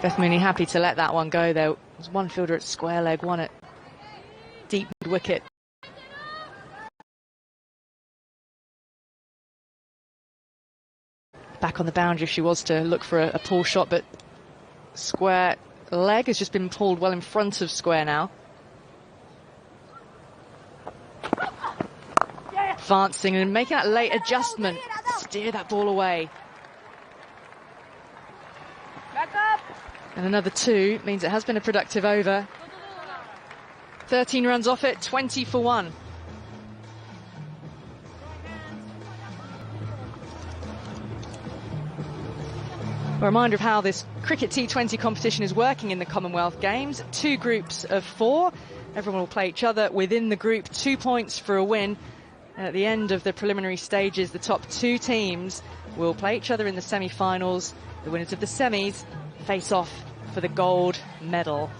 Beth Mooney happy to let that one go. There was one fielder at square leg, one at deep wicket. Back on the boundary if she was to look for a pull shot, but square leg has just been pulled well in front of square now. Advancing and making that late adjustment, steer that ball away. And another 2 means it has been a productive over. 13 runs off it, 20 for 1. A reminder of how this cricket T20 competition is working in the Commonwealth Games. 2 groups of 4. Everyone will play each other within the group. 2 points for a win. And at the end of the preliminary stages, the top 2 teams will play each other in the semi-finals. The winners of the semis face off for the gold medal.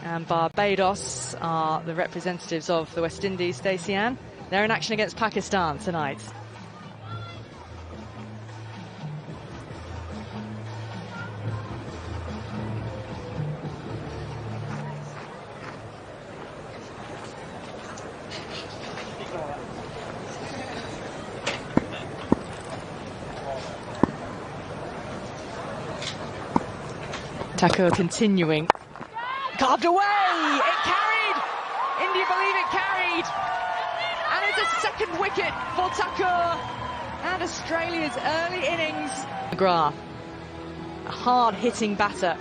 And Barbados are the representatives of the West Indies, Stacey Ann. They're in action against Pakistan tonight. Thakur continuing. Carved away! It carried! India believe it carried! And it's a second wicket for Thakur and Australia's early innings. McGrath, a hard-hitting batter.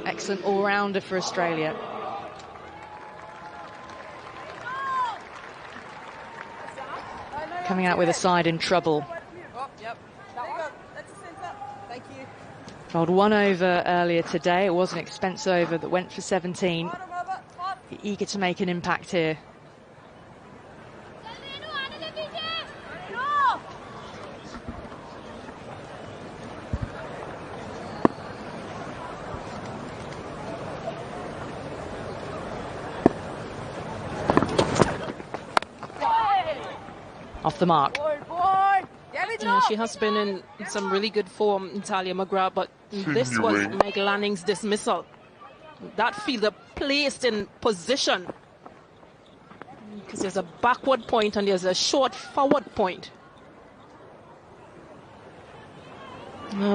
Excellent all-rounder for Australia. Coming out with a side in trouble. Rolled 1 over earlier today. It was an expense over that went for 17. Eager to make an impact here. Off the mark. Yeah, she has been in some really good form, Natalia McGrath, but this was Meg Lanning's dismissal. That fielder placed in position, because there's a backward point and there's a short forward point.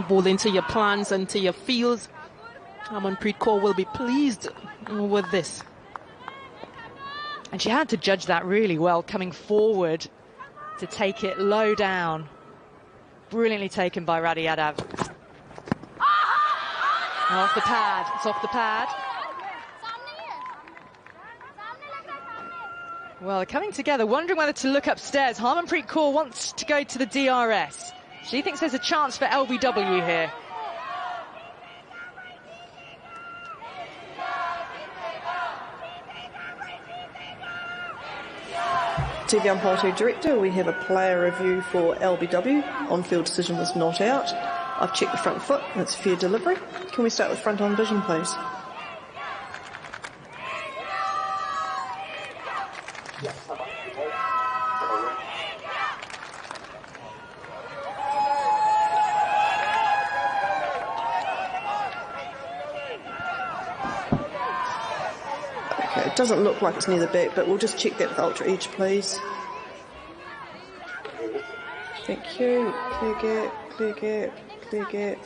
Both into your plans and to your fields. Harmanpreet Kaur will be pleased with this. And she had to judge that really well, coming forward to take it low down. Brilliantly taken by Radhi Yadav. Off the pad. It's off the pad. Well, they're coming together, wondering whether to look upstairs. Harmanpreet Kaur wants to go to the DRS. She thinks there's a chance for LBW here. TV Umpire Director, we have a player review for LBW. On-field decision was not out. I've checked the front foot, and it's fair delivery. Can we start with front on vision, please? Okay, it doesn't look like it's near the back, but we'll just check that with Ultra Edge, please. Thank you. Clear gap, clear gap, clear gap.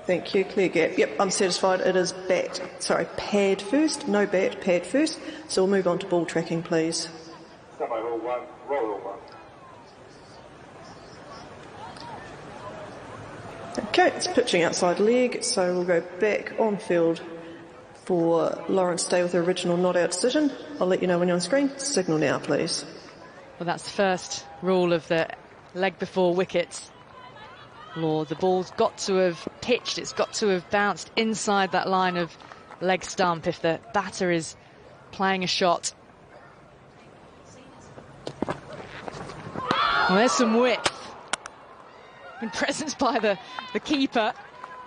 Thank you, clear gap. Yep, I'm satisfied. It is bat. Sorry, pad first. No bat, pad first. So we'll move on to ball tracking, please. Okay, it's pitching outside leg, so we'll go back on field for Lauren Stay with her original not out decision. I'll let you know when you're on screen. Signal now, please. Well, that's the first rule of the leg before wickets law. The ball's got to have pitched, it's got to have bounced inside that line of leg stump if the batter is playing a shot. Well, there's some width. And presence by the keeper.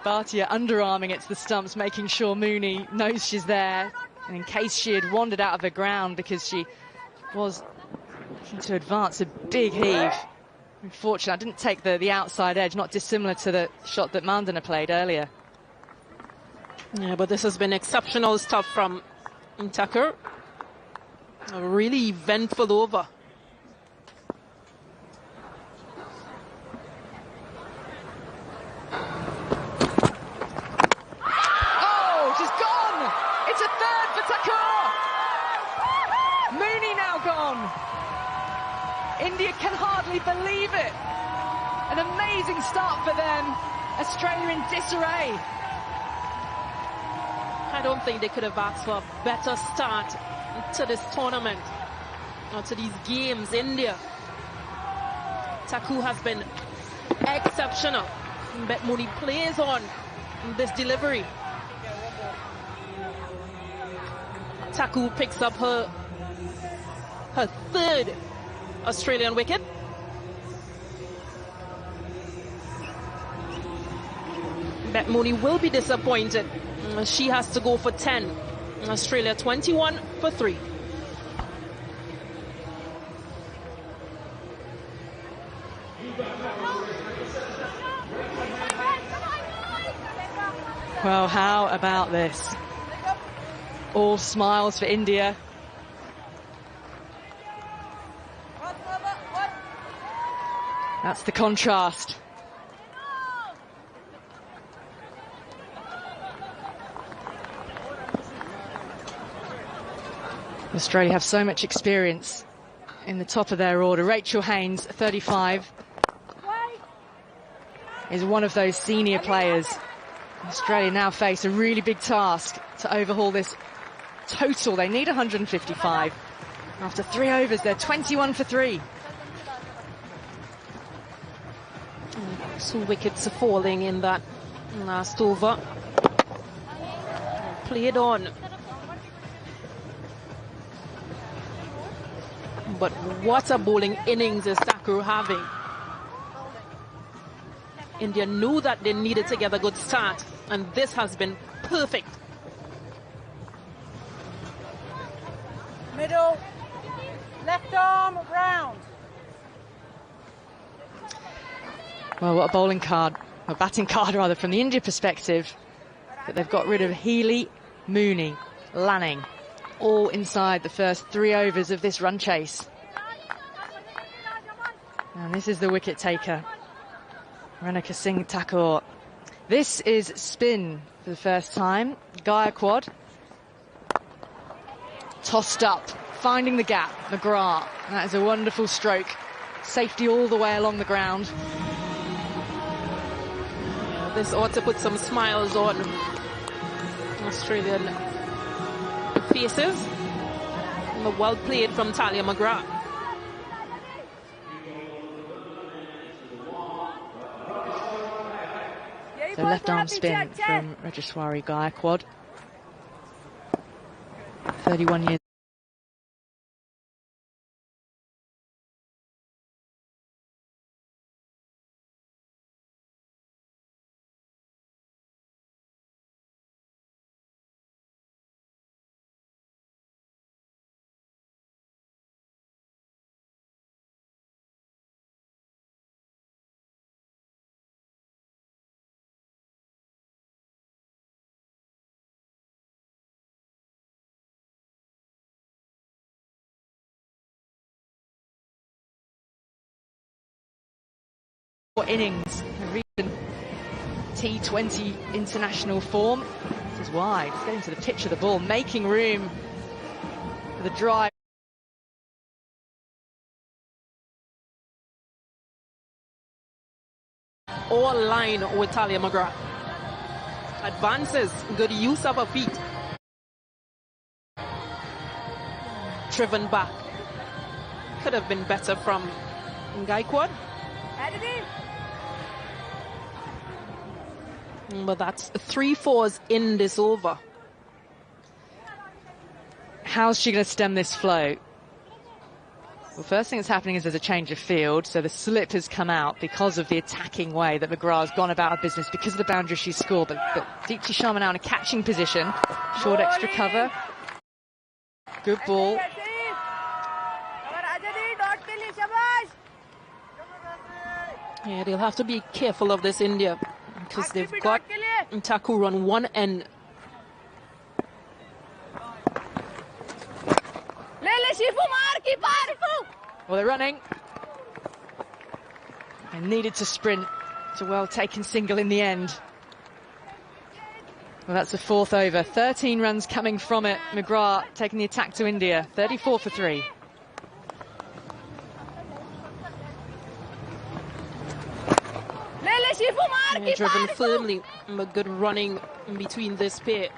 Bhatia underarming it to the stumps, making sure Mooney knows she's there. And in case she had wandered out of the ground because she was looking to advance, a big heave. Unfortunately, I didn't take the outside edge, not dissimilar to the shot that Mandana played earlier. Yeah, but this has been exceptional stuff from Thakur. A really eventful over. Oh, she's gone! It's a third for Thakur! Mooney now gone. India can hardly believe it. An amazing start for them. Australia in disarray. I don't think they could have asked for a better start to this tournament, or to these games. India. Thakur has been exceptional. Bet Mooney plays on this delivery. Thakur picks up her third Australian wicket. Bet Mooney will be disappointed. She has to go for 10. Australia 21 for 3. Well, how about this? All smiles for India. That's the contrast. Australia have so much experience in the top of their order. Rachel Haynes, 35, is one of those senior players. Australia now face a really big task to overhaul this total. They need 155. After 3 overs, they're 21 for 3. 2 wickets are falling in that last over. Played on. But what a bowling innings is Thakur having. India knew that they needed to get a good start, and this has been perfect. Middle, left arm, round. Well, what a bowling card, a batting card rather, from the India perspective. But they've got rid of Healy, Mooney, Lanning, all inside the first 3 overs of this run chase. And this is the wicket taker, Renika Singh Thakur. This is spin for the first time. Gaikwad tossed up, finding the gap. McGrath, that is a wonderful stroke. Safety all the way along the ground. Yeah, this ought to put some smiles on Australian faces. Well played from Talia McGrath. So left arm spin from Rajeshwari Gaikwad. 31 years. Innings, recent T20 international form. This is wide. It's getting to the pitch of the ball, making room for the drive. All line with Talia McGrath. Advances, good use of her feet. Driven back. Could have been better from Gaikwad. But that's 3 fours in this over. How's she going to stem this flow? Well, first thing that's happening is there's a change of field, so the slip has come out because of the attacking way that McGrath's gone about her business, because of the boundary she scored. But Deepti Sharma now in a catching position. Short extra cover. Good ball. Yeah, they'll have to be careful of this India because they've got Thakur on one end. Well, they're running. And needed to sprint. It's a well-taken single in the end. Well, that's the fourth over. 13 runs coming from it. McGrath taking the attack to India. 34 for 3. Yeah, driven firmly, but good running in between this pair.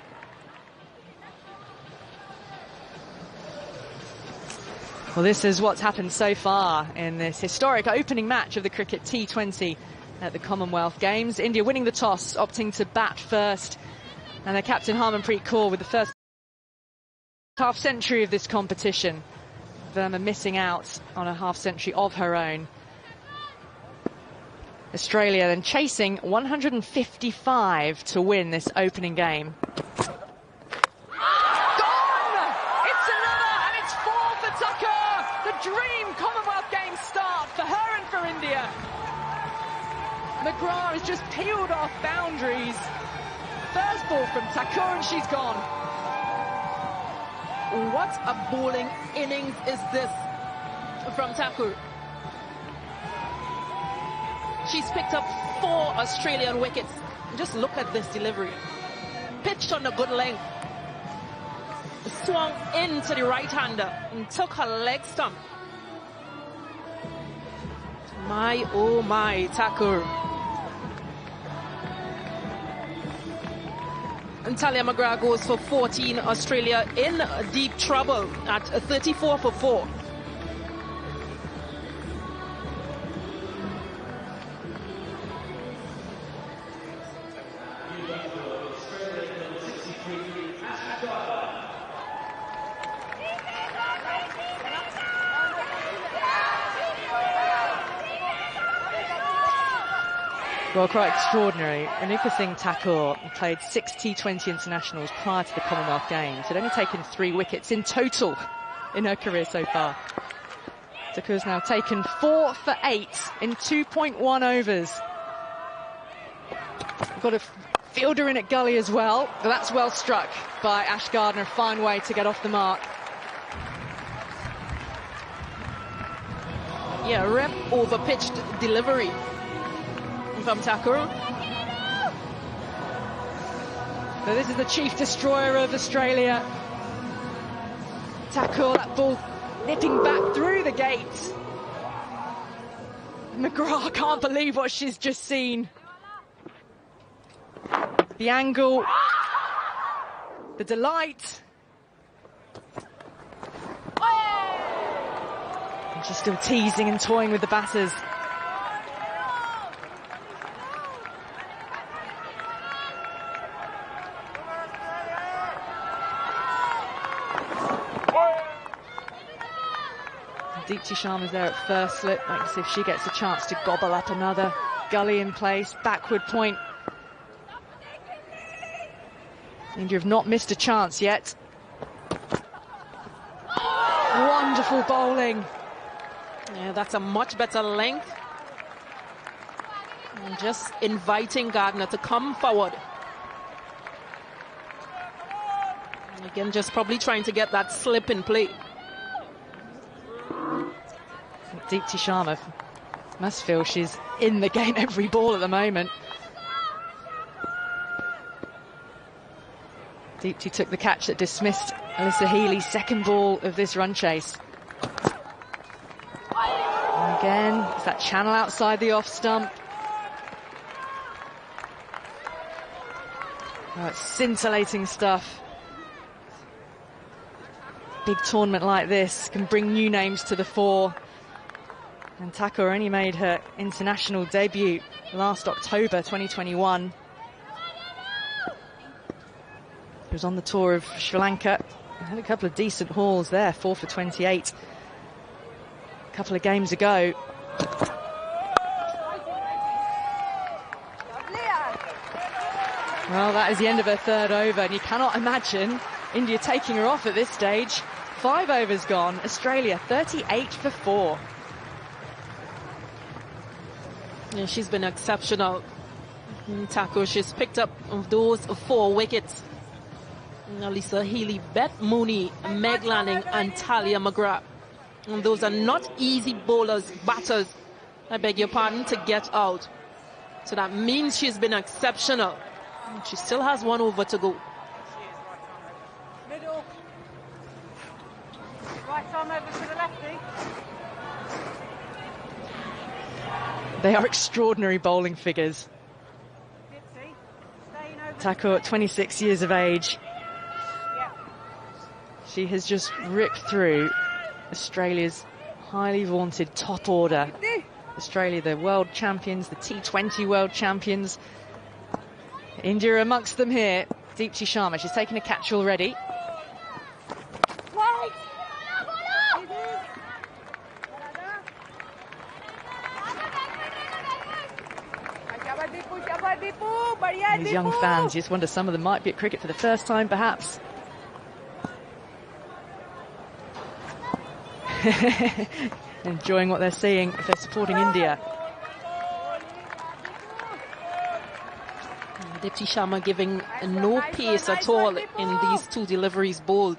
Well, this is what's happened so far in this historic opening match of the cricket T20 at the Commonwealth Games. India winning the toss, opting to bat first. And their captain Harmanpreet Kaur with the first half-century of this competition. Verma missing out on a half-century of her own. Australia then chasing 155 to win this opening game. Gone! It's another, and it's 4 for Thakur! The dream Commonwealth Games start for her and for India. McGrath has just peeled off boundaries. First ball from Thakur and she's gone. What a bowling innings is this from Thakur. She's picked up 4 Australian wickets. Just look at this delivery. Pitched on a good length. Swung into the right-hander and took her leg stump. My, oh my, Thakur. And Talia McGrath goes for 14. Australia in deep trouble at 34 for 4. Well, quite extraordinary. Anuka Singh Thakur played 6 T20 internationals prior to the Commonwealth Games. Had only taken 3 wickets in total in her career so far. Thakur's now taken 4 for 8 in 2.1 overs. Got a fielder in at gully as well, but that's well struck by Ash Gardner. A fine way to get off the mark. Yeah, rep over pitched delivery from Thakur. So this is the chief destroyer of Australia. Thakur, that ball nipping back through the gate. McGrath can't believe what she's just seen. The angle, the delight. And she's still teasing and toying with the batters. Deepti Sharma's there at first slip. Like to see if she gets a chance to gobble up another. Gully in place, backward point. India have not missed a chance yet. Wonderful bowling. Yeah, that's a much better length. And just inviting Gardner to come forward. And again, just probably trying to get that slip in play. Deepti Sharma must feel she's in the game every ball at the moment. Deepti took the catch that dismissed Alyssa Healy's second ball of this run chase. And again, it's that channel outside the off stump. Oh, it's scintillating stuff. Big tournament like this can bring new names to the fore. And Thakur only made her international debut last October 2021. She was on the tour of Sri Lanka. Had a couple of decent hauls there, 4 for 28. A couple of games ago. Well, that is the end of her third over, and you cannot imagine India taking her off at this stage. 5 overs gone. Australia 38 for 4. Yeah, she's been exceptional. Taco, she's picked up those 4 wickets. Lisa Healy, Beth Mooney, Meg Lanning, and Talia McGrath. And those are not easy bowlers, batters, I beg your pardon, to get out. So that means she's been exceptional. She still has 1 over to go. Middle. Right arm over to the lefty. They are extraordinary bowling figures. Taco at 26 years of age. She has just ripped through Australia's highly vaunted top order. Australia, the world champions, the T20 world champions. India amongst them here. Deepti Sharma, she's taken a catch already. These young fans, you just wonder, some of them might be at cricket for the first time, perhaps. Enjoying what they're seeing if they're supporting India. Deepti Sharma giving no pace at all in these 2 deliveries bowled.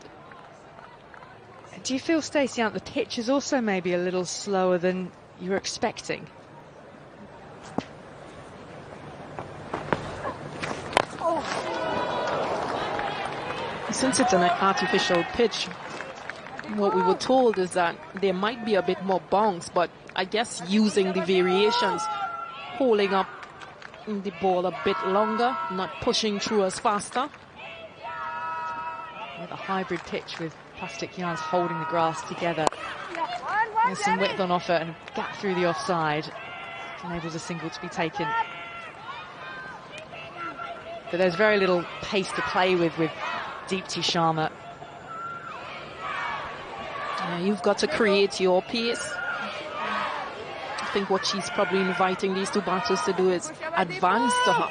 Do you feel, Stacey, the pitch is also maybe a little slower than you were expecting? Since it's an artificial pitch, what we were told is that there might be a bit more bounce, but I guess using the variations, holding up the ball a bit longer, not pushing through as faster. With a hybrid pitch with plastic yarns holding the grass together. There's some width on offer and a gap through the offside. Enables a single to be taken. But there's very little pace to play with Deepti Sharma. You've got to create your pace. I think what she's probably inviting these 2 batters to do is advance to her.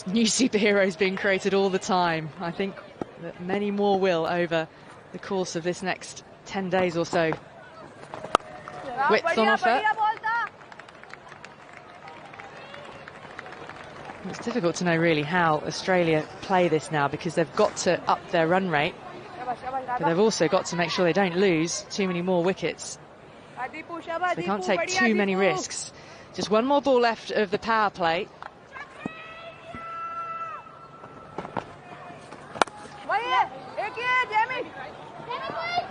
New superheroes being created all the time. I think that many more will over the course of this next 10 days or so. Width on offer. It's difficult to know really how Australia play this now, because they've got to up their run rate, but they've also got to make sure they don't lose too many more wickets. So they can't take too many risks. Just 1 more ball left of the power play.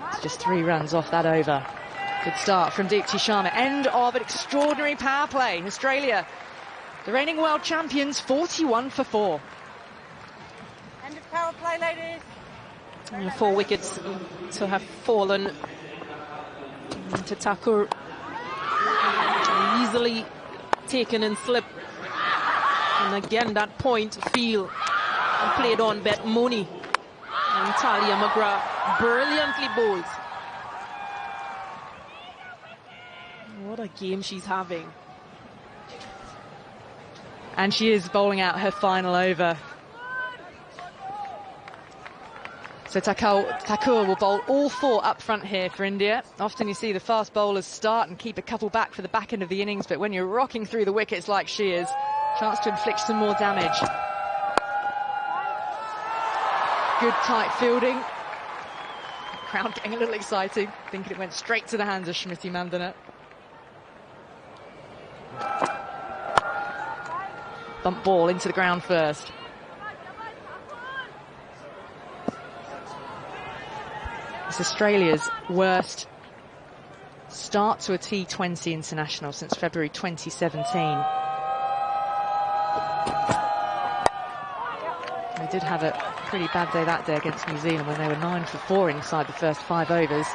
It's just 3 runs off that over. Good start from Deepti Sharma. End of an extraordinary power play. Australia, the reigning world champions, 41 for 4. End of power play, ladies. 4 wickets to have fallen to Thakur. Easily taken and slipped. And again, that point field played on Beth Mooney. And Talia McGrath brilliantly bowled. What a game she's having. And she is bowling out her final over. So Thakur will bowl all 4 up front here for India. Often you see the fast bowlers start and keep a couple back for the back end of the innings, but when you're rocking through the wickets like she is, chance to inflict some more damage. Good tight fielding. Crowd getting a little excited, thinking it went straight to the hands of Smriti Mandana. Bump ball into the ground first. It's Australia's worst start to a T20 international since February 2017. They did have a pretty bad day that day against New Zealand when they were 9 for 4 inside the first 5 overs.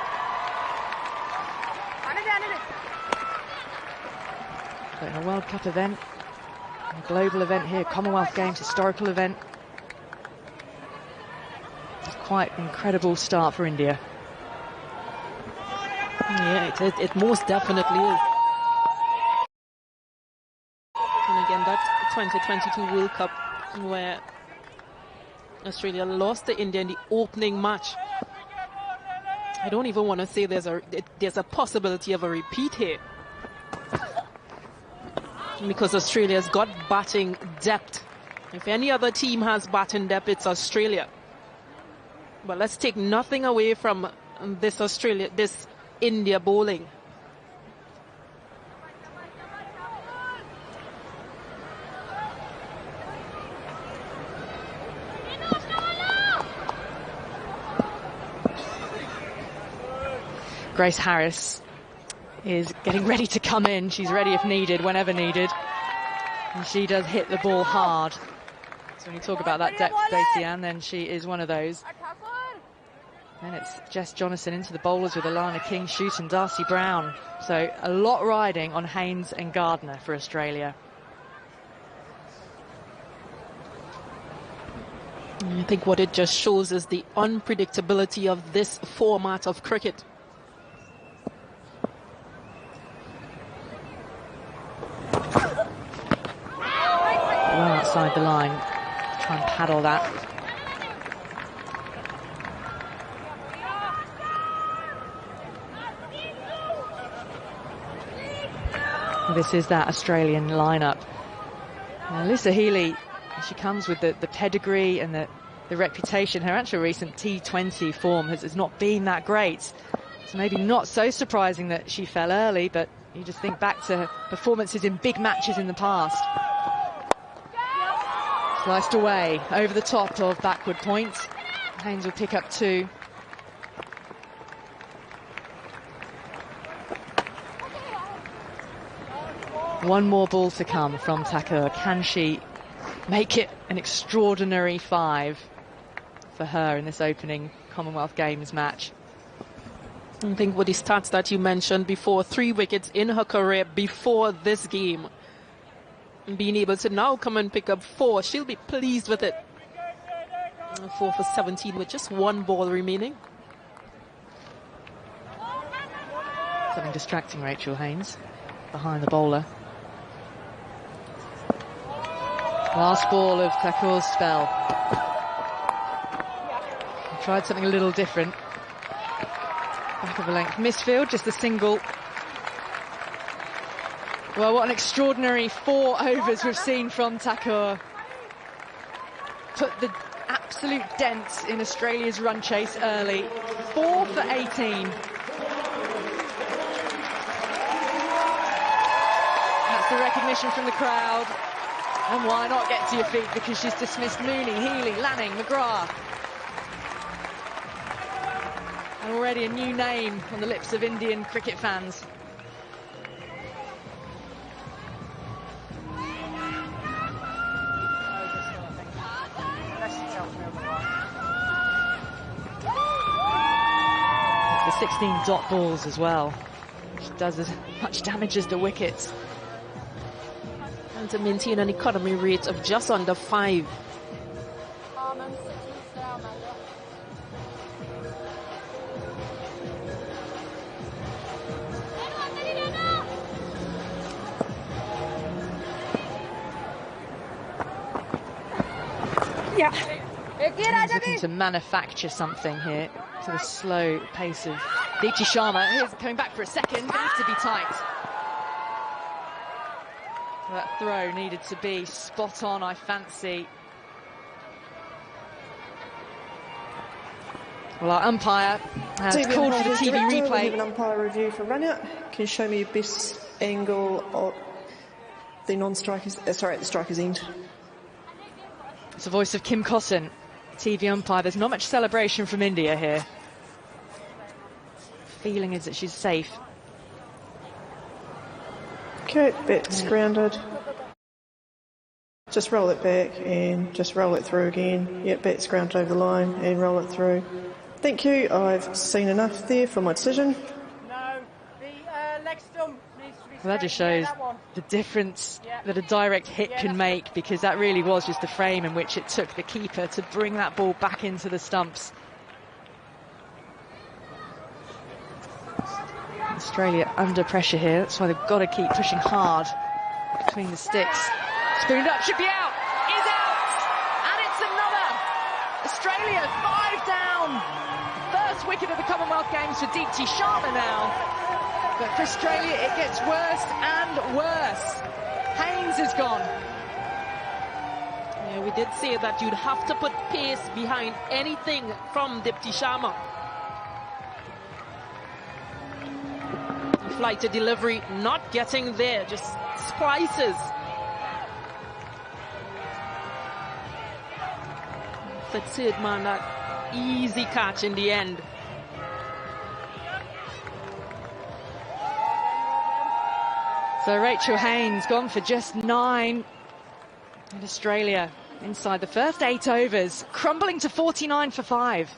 But in a World Cup event, a global event here, Commonwealth Games, historical event. It's quite an incredible start for India. Yeah, it most definitely is. And again, that 2022 World Cup where Australia lost to India in the opening match. I don't even want to say there's a possibility of a repeat here. because Australia's got batting depth. If any other team has batting depth, it's Australia. But let's take nothing away from this India bowling. Grace Harris is getting ready to come in. She's ready if needed, whenever needed. And she does hit the ball hard. So when you talk about that depth, Stacey Ann, then she is one of those. And it's Jess Jonathan into the bowlers with Alana King, Shute and Darcy Brown. So a lot riding on Haynes and Gardner for Australia. I think what it just shows is the unpredictability of this format of cricket. Well outside the line. Try and paddle that. This is that Australian lineup. Alyssa Healy, she comes with the pedigree and the reputation. Her actual recent T20 form has not been that great. So maybe not so surprising that she fell early, but you just think back to her performances in big matches in the past. Sliced away over the top of backward point. Haynes will pick up 2. One more ball to come from Thakur. Can she make it an extraordinary 5 for her in this opening Commonwealth Games match? I think with the stats that you mentioned before, 3 wickets in her career before this game. Being able to now come and pick up 4, she'll be pleased with it. 4 for 17 with just 1 ball remaining. Something distracting Rachel Haynes behind the bowler. Last ball of Thakur's spell. He tried something a little different. Back of a length misfield, just a single. Well, what an extraordinary 4 overs we've seen from Thakur. Put the absolute dent in Australia's run chase early. 4 for 18. That's the recognition from the crowd. And why not get to your feet, because she's dismissed Mooney, Healy, Lanning, McGrath. And already a new name on the lips of Indian cricket fans. The 16 dot balls as well, which does as much damage as the wickets. And to maintain an economy rate of just under 5. Yeah. He's looking to manufacture something here to the slow pace of Deepti Sharma. Here's coming back for a second, going to have to be tight. That throw needed to be spot on, I fancy. Well, our umpire has called for the TV replay. We have an umpire review for run out. Can you show me your best angle of the non-strikers? Sorry, at the striker's end. It's the voice of Kim Cotton, TV umpire. There's not much celebration from India here. Feeling is that she's safe. Okay, bat's grounded. Just roll it back and just roll it through again. Yep, bat's grounded over the line and roll it through. Thank you, I've seen enough there for my decision. No, the leg stump needs to be Well, that just shows the difference that a direct hit can make, because that really was just the frame in which it took the keeper to bring that ball back into the stumps. Australia under pressure here, that's why they've got to keep pushing hard between the sticks. Spooned up, should be out, is out, and it's another. Australia 5 down. First wicket of the Commonwealth Games for Deepti Sharma now. But for Australia, it gets worse and worse. Haynes is gone. Yeah, we did say that you'd have to put pace behind anything from Dipti Sharma. Flight to delivery, not getting there, just splices. Fitzidman, that easy catch in the end. So Rachel Haynes gone for just 9. And Australia inside the first 8 overs, crumbling to 49 for 5.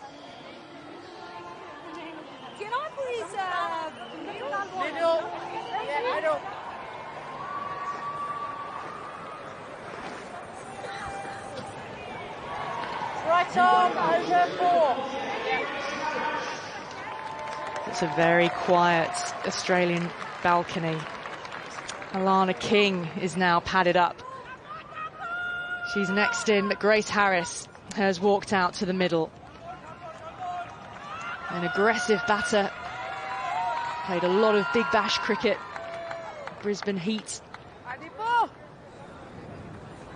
Can I please middle? Yeah, middle. Right arm over 4. It's a very quiet Australian balcony. Alana King is now padded up. She's next in, but Grace Harris has walked out to the middle. An aggressive batter. Played a lot of big bash cricket. Brisbane Heat.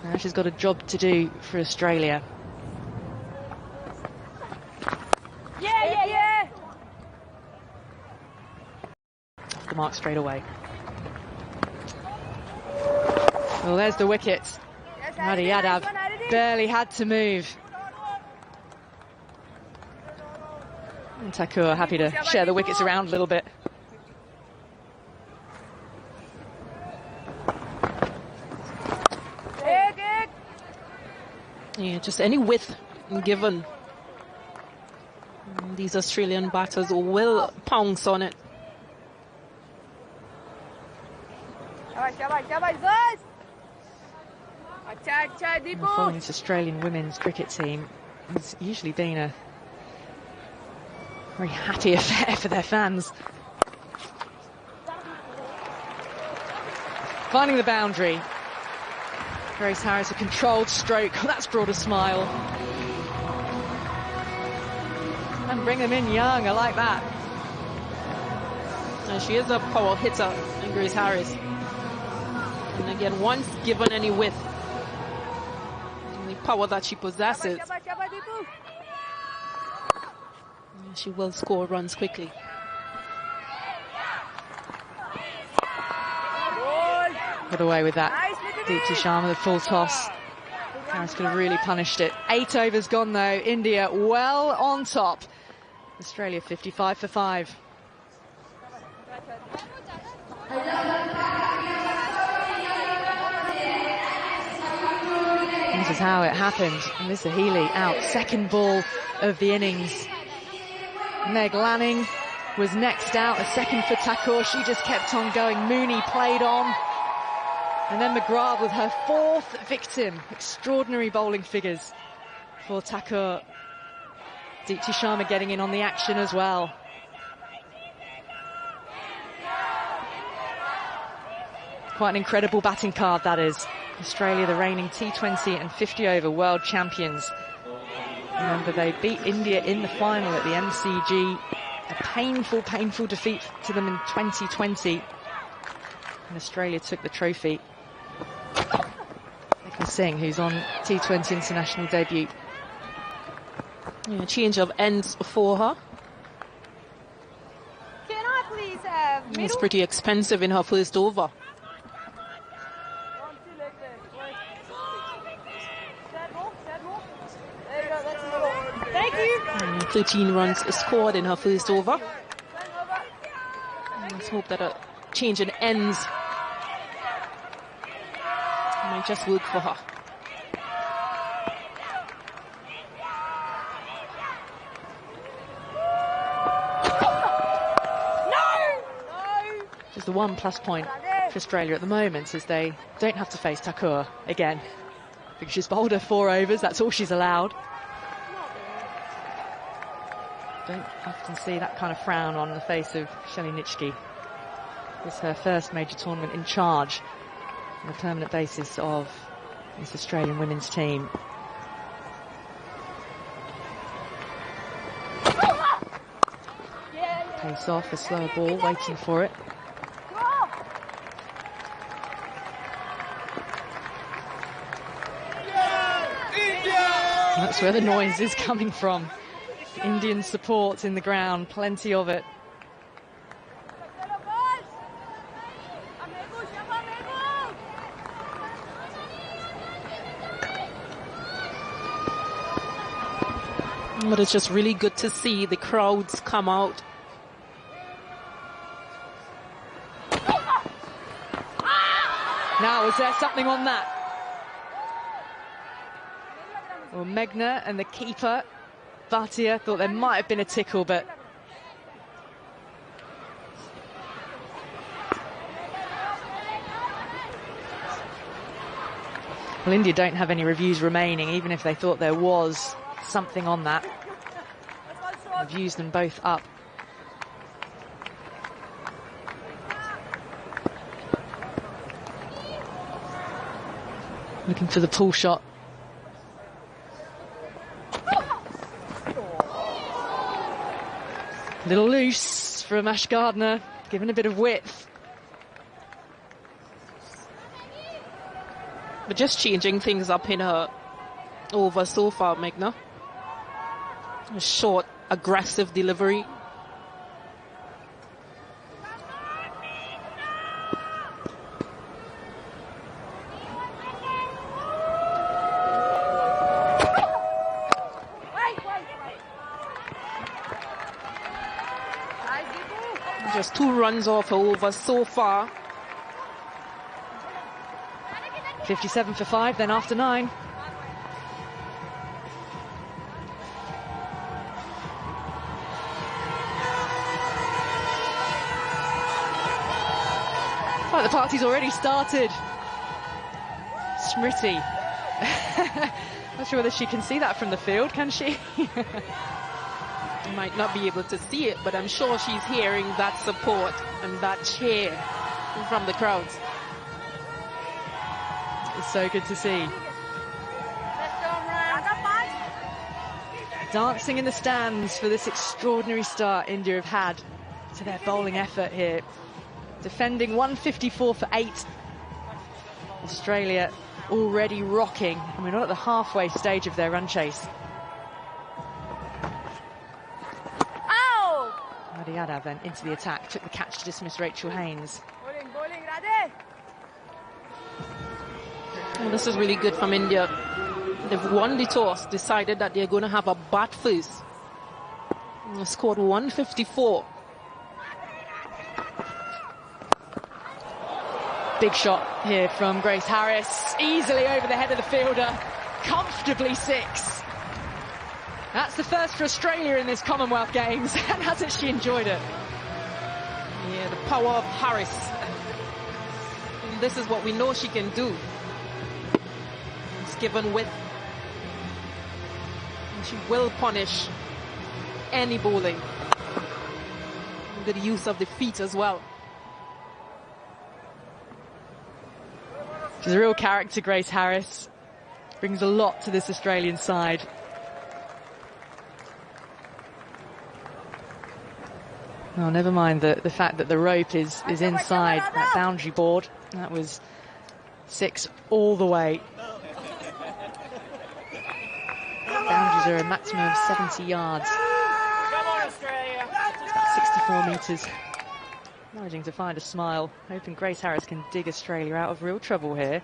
Now she's got a job to do for Australia. Yeah. Off the mark straight away. Well, there's the wicket. Hadi Yadav barely had to move. And Thakur happy to share the wickets around a little bit. Yeah, just any width given. These Australian batters will pounce on it. Following this Australian women's cricket team has usually been a very happy affair for their fans. Finding the boundary. Grace Harris, a controlled stroke. That's brought a smile. And bring them in young. I like that. And she is a power hitter, Grace Harris. And again, once given any width, the power that she possesses, she will score runs quickly. Got away with that. Deepti Sharma, the full toss. Harris could have really punished it. 8 overs gone though. India well on top. Australia 55 for 5. This is how it happened. Melissa Healy out. Second ball of the innings. Meg Lanning was next out. A second for Thakur. She just kept on going. Mooney played on. And then McGrath with her 4th victim. Extraordinary bowling figures for Thakur. Deepti Sharma getting in on the action as well. Quite an incredible batting card, that is. Australia, the reigning T20 and 50 over world champions. Remember, they beat India in the final at the MCG. A painful, painful defeat to them in 2020. And Australia took the trophy. Singh, who's on T20 international debut. Yeah, change of ends for her. Can I please It's pretty expensive in her first over. Thank you. 13 runs scored in her first over. Let's hope that a change in ends might just work for her. No! Just the one plus point for Australia at the moment is they don't have to face Thakur again. Because she's bowled her 4 overs, that's all she's allowed. Don't often see that kind of frown on the face of Shelley Nitschke. It's her first major tournament in charge on a permanent basis of this Australian women's team. Pace off, a slower ball, waiting for it. That's where the noise is coming from. Indian support in the ground, plenty of it. But it's just really good to see the crowds come out. Now, was there something on that? Well, Meghna and the keeper, Bhatia, thought there might have been a tickle, but well, India don't have any reviews remaining, even if they thought there was something on that. They've used them both up. Looking for the pull shot. A little loose from Ash Gardner, given a bit of width. But just changing things up in her over so far, Meghna. A short, aggressive delivery. Just 2 runs off her over so far. 57 for 5, then after 9. Like the party's already started. Smriti. Not sure whether she can see that from the field, can she? Might not be able to see it, but I'm sure she's hearing that support and that cheer from the crowds. It's so good to see. Dancing in the stands for this extraordinary start India have had to their bowling effort here. Defending 154 for 8. Australia already rocking, and we're not at the halfway stage of their run chase. Yadav then into the attack, took the catch to dismiss Rachel Haynes. Well, this is really good from India. They've won the toss, decided that they're going to have a bat first. And they scored 154. Big shot here from Grace Harris, easily over the head of the fielder, comfortably 6. That's the first for Australia in this Commonwealth Games, and hasn't she enjoyed it? Yeah, the power of Harris. And this is what we know she can do. It's given width. And she will punish any bowling. With the use of the feet as well. She's a real character, Grace Harris. Brings a lot to this Australian side. Oh, never mind the fact that the rope is inside that boundary board. That was 6 all the way. Boundaries are a maximum of 70 yards. About 64 metres. Managing to find a smile, hoping Grace Harris can dig Australia out of real trouble here.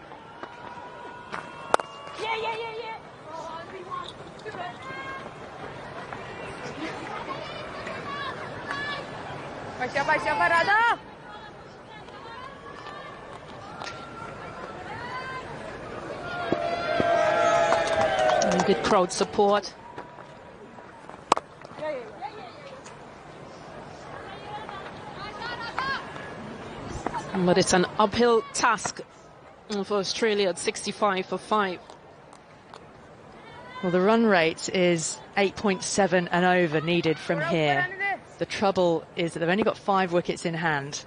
And good crowd support. But it's an uphill task for Australia at 65 for 5. Well, the run rate is 8.7 and over needed from here. The trouble is that they've only got 5 wickets in hand.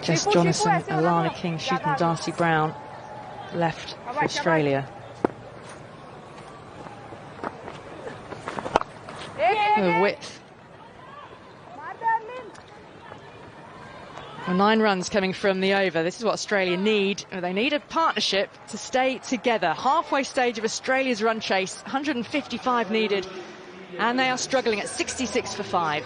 Jess Jonathan, Alana King, Shooten Darcy Brown left for Australia. the width. 9 runs coming from the over. This is what Australia need. They need a partnership to stay together. Halfway stage of Australia's run chase, 155 needed, and they are struggling at 66 for 5.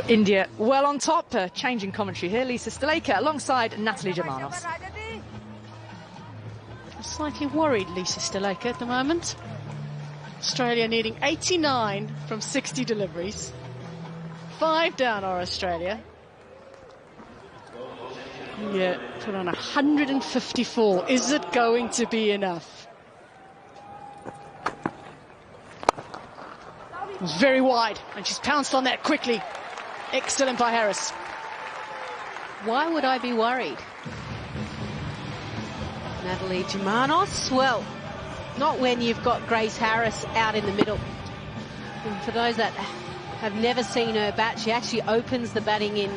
India well on top. Changing commentary here. Lisa Sthalekar alongside Natalie Germanos. Slightly worried, Lisa Sthalekar, at the moment. Australia needing 89 from 60 deliveries. 5 down are Australia. Yeah, put on 154. Is it going to be enough? It was very wide, and she's pounced on that quickly. Excellent by Harris. Why would I be worried? Natalie Germanos, well, not when you've got Grace Harris out in the middle. And for those that have never seen her bat, she actually opens the batting in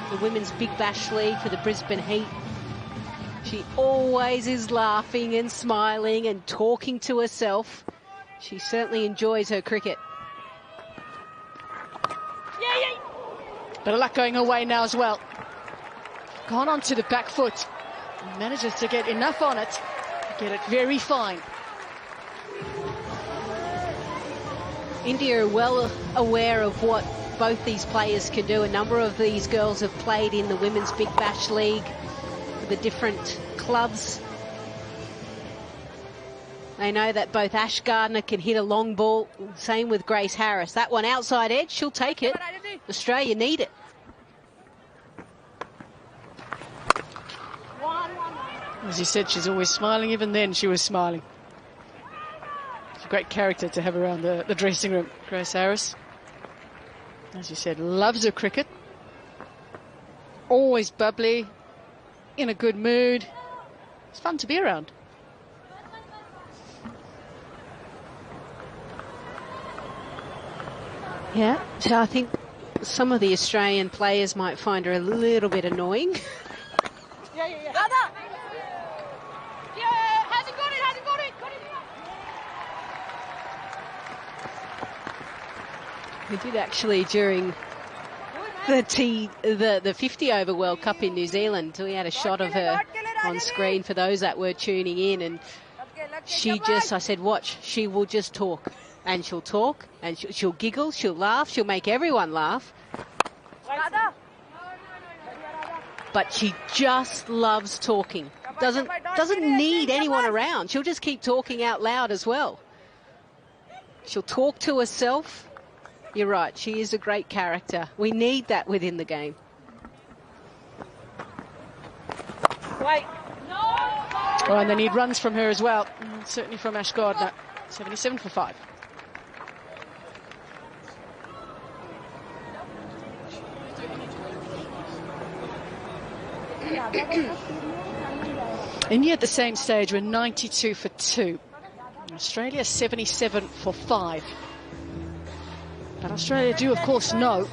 the Women's Big Bash League for the Brisbane Heat. She always is laughing and smiling and talking to herself. She certainly enjoys her cricket. Bit of luck going her way now as well. Gone onto the back foot. Manages to get enough on it. Get it very fine. India are well aware of what both these players can do. A number of these girls have played in the Women's Big Bash League for the different clubs. They know that both Ash Gardner can hit a long ball. Same with Grace Harris. That one outside edge, she'll take it. Australia need it. As you said, she's always smiling. Even then, she was smiling. It's a great character to have around the dressing room, Grace Harris. As you said, loves her cricket. Always bubbly, in a good mood. It's fun to be around. Yeah, so I think some of the Australian players might find her a little bit annoying. We did actually during the 50 over World Cup in New Zealand. We had a shot of her on screen for those that were tuning in, and she just, I said, watch, she will just talk. And she'll talk, and she'll giggle, she'll laugh, she'll make everyone laugh. But she just loves talking. Doesn't need anyone around. She'll just keep talking out loud as well. She'll talk to herself. You're right, she is a great character. We need that within the game. Oh, and they need runs from her as well. Certainly from Ash Gardner. 77 for 5. India at the same stage were 92 for 2. Australia 77 for 5. But Australia do, of course, know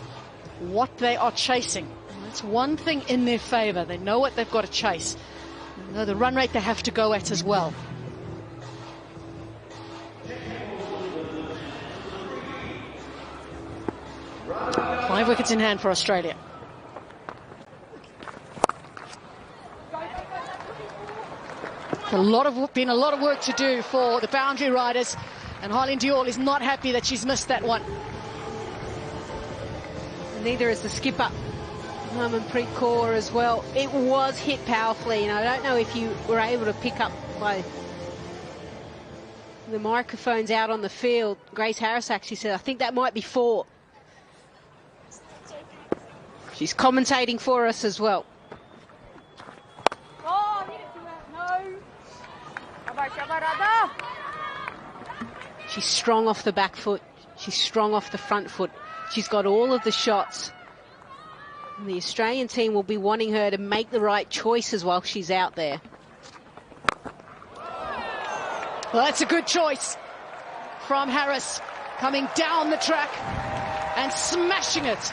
what they are chasing. And that's one thing in their favour. They know what they've got to chase. They know the run rate they have to go at as well. Five wickets in hand for Australia. Been a lot of work to do for the boundary riders, and Harleen Diol is not happy that she's missed that one. Neither is the skipper, Harmanpreet Kaur, as well. It was hit powerfully, and I don't know if you were able to pick up by the microphones out on the field. Grace Harris actually said, I think that might be 4. She's commentating for us as well. She's strong off the back foot. She's strong off the front foot. She's got all of the shots. And the Australian team will be wanting her to make the right choices while she's out there. Well, that's a good choice from Harris, coming down the track and smashing it.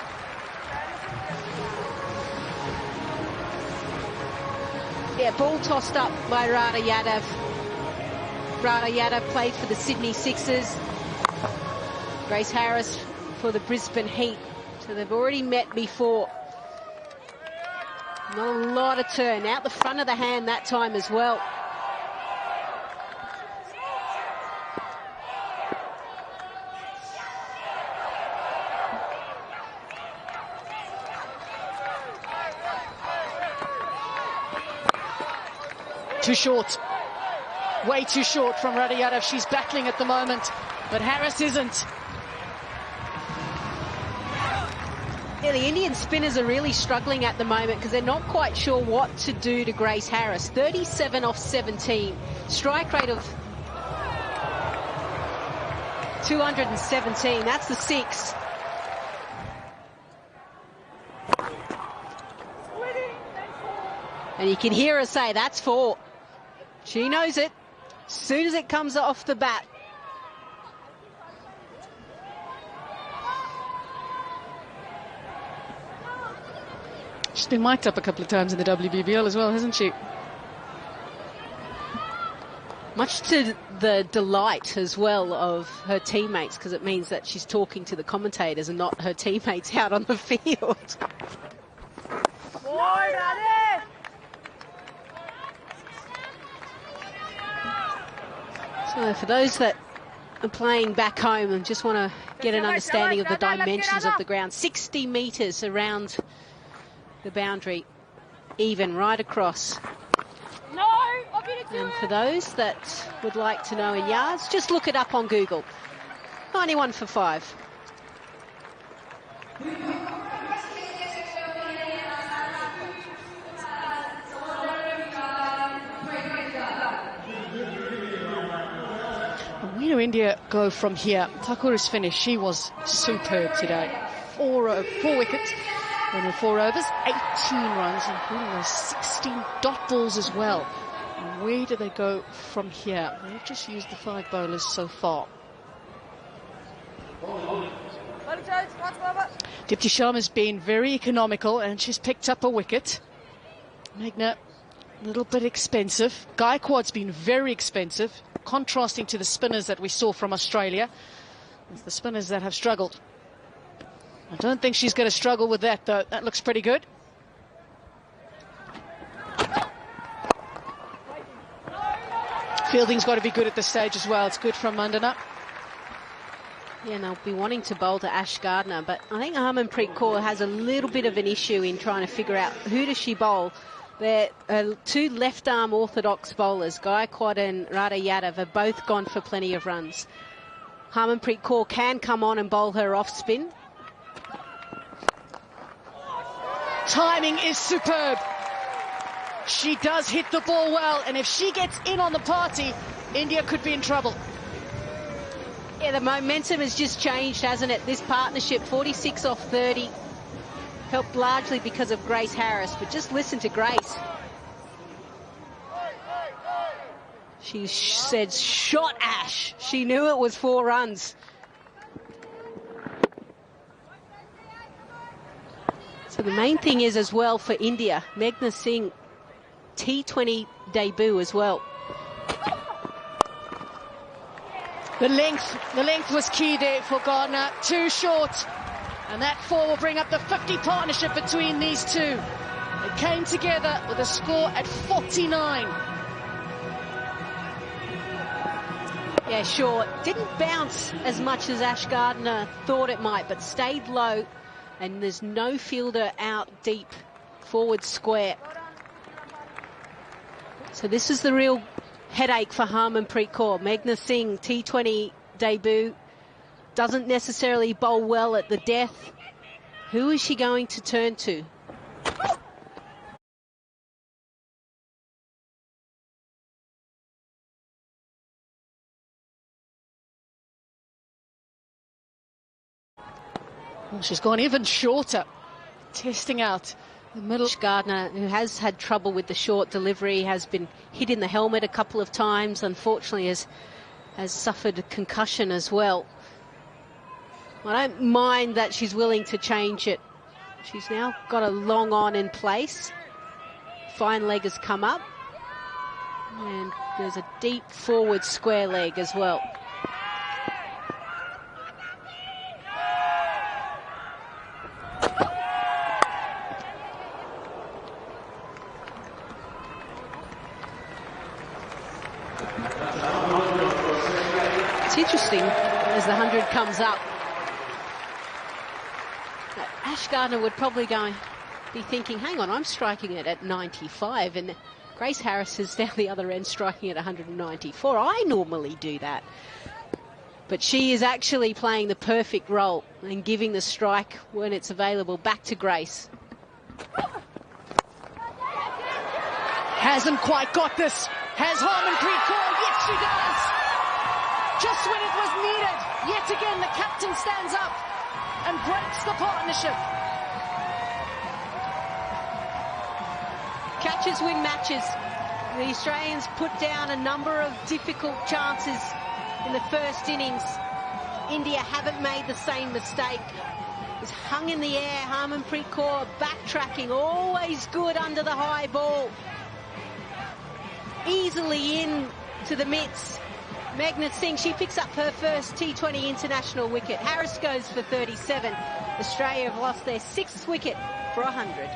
Yeah, ball tossed up by Radha Yadav. Radha Yadav played for the Sydney Sixers. Grace Harris for the Brisbane Heat. So they've already met before. Not a lot of turn. Out the front of the hand that time as well. Too short. Way too short from Radha Yadav. She's battling at the moment, but Harris isn't. Yeah, the Indian spinners are really struggling at the moment because they're not quite sure what to do to Grace Harris. 37 off 17. Strike rate of 217. That's the 6. And you can hear her say, that's 4. She knows it. As soon as it comes off the bat. She's been mic'd up a couple of times in the WBBL as well, hasn't she? Much to the delight as well of her teammates, because it means that she's talking to the commentators and not her teammates out on the field. So for those that are playing back home and just want to get an understanding of the dimensions of the ground, 60 metres around the boundary, even right across. And for those that would like to know in yards, just look it up on Google. 91 for 5. We know India go from here. Thakur's finish, she was superb today. 4 wickets, in 4 overs, 18 runs, including those 16 dot balls as well. And where do they go from here? They've just used the 5 bowlers so far. Dipti Sharma's been very economical and she's picked up a wicket. Meghna, a little bit expensive. Gaikwad's been very expensive, contrasting to the spinners that we saw from Australia. It's the spinners that have struggled. I don't think she's going to struggle with that, though. That looks pretty good. Fielding's got to be good at this stage as well. It's good from Mandana. Yeah, and they'll be wanting to bowl to Ash Gardner, but I think Harmanpreet Kaur has a little bit of an issue in trying to figure out who does she bowl. They're 2 left-arm orthodox bowlers, Gaikwad and Radha Yadav, have both gone for plenty of runs. Harmanpreet Kaur can come on and bowl her off spin. Timing is superb. She does hit the ball well, and if she gets in on the party, India could be in trouble. Yeah, the momentum has just changed, hasn't it? This partnership, 46 off 30, helped largely because of Grace Harris, but just listen to Grace. She said, shot Ash. She knew it was 4 runs. So the main thing is as well for India, Meghna Singh, T20 debut as well. The length was key there for Gardner. Too short. And that 4 will bring up the 50 partnership between these two. They came together with a score at 49. Yeah, sure. Didn't bounce as much as Ash Gardner thought it might, but stayed low. And there's no fielder out deep forward square. So this is the real headache for Harmanpreet Kaur. Meghna Singh, T20 debut, doesn't necessarily bowl well at the death. Who is she going to turn to? Well, she's gone even shorter, testing out the middle. Gardner, who has had trouble with the short delivery, has been hit in the helmet a couple of times. Unfortunately, has suffered a concussion as well. I don't mind that she's willing to change it. She's now got a long on in place. Fine leg has come up. And there's a deep forward square leg as well. It's interesting as the 100 comes up. Ash Gardner would probably be thinking, hang on, I'm striking it at 95, and Grace Harris is down the other end striking at 194. I normally do that. But she is actually playing the perfect role and giving the strike when it's available back to Grace. Hasn't quite got this. Has Harmanpreet Kaur? Yes, she does. Just when it was needed. Yet again, the captain stands up and breaks the partnership. Catches win matches. The Australians put down a number of difficult chances in the first innings. India haven't made the same mistake. It's hung in the air. Harmanpreet Kaur backtracking, always good under the high ball. Easily in to the mitts. Meghna Singh, she picks up her first T20 international wicket. Harris goes for 37. Australia have lost their 6th wicket for 100.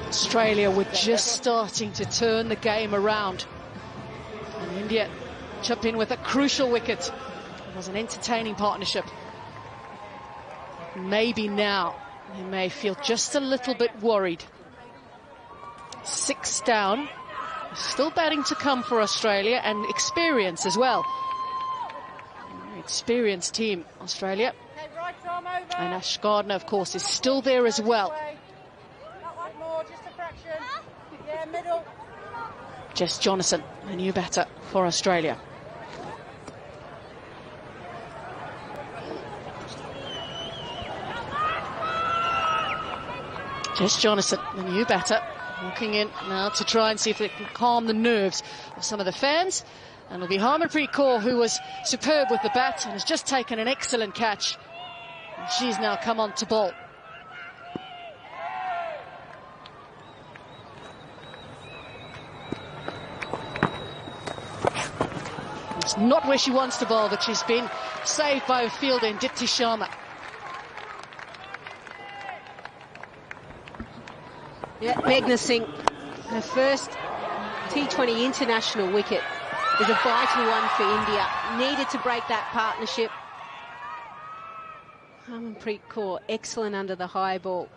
Australia were just starting to turn the game around. And India chipped in with a crucial wicket. It was an entertaining partnership. Maybe now they may feel just a little bit worried. 6 down. Still batting to come for Australia, and experience as well. Very experienced team, Australia. And Ash Gardner, of course, is still there as well. Jess Jonathan, a new batter for Australia. Jess Jonathan, the new batter, walking in now to try and see if they can calm the nerves of some of the fans. And it'll be Harmanpreet Kaur, who was superb with the bat and has just taken an excellent catch. And she's now come on to bowl. It's not where she wants to bowl, but she's been saved by a fielder in Dipti Sharma. Yeah, Meghna Singh, her first T20 international wicket, is a vital one for India. Needed to break that partnership. Harmanpreet Kaur, excellent under the high ball.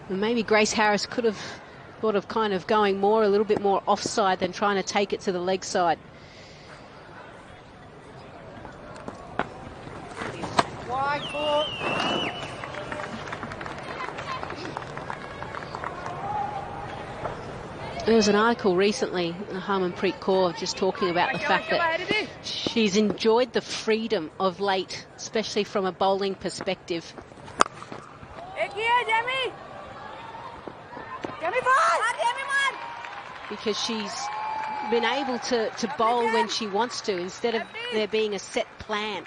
And maybe Grace Harris could have thought of kind of going a little bit more offside than trying to take it to the leg side. Wide ball. There was an article recently, Harmanpreet Kaur, just talking about the fact that she's enjoyed the freedom of late, especially from a bowling perspective. Because she's been able to bowl when she wants to, instead of there being a set plan.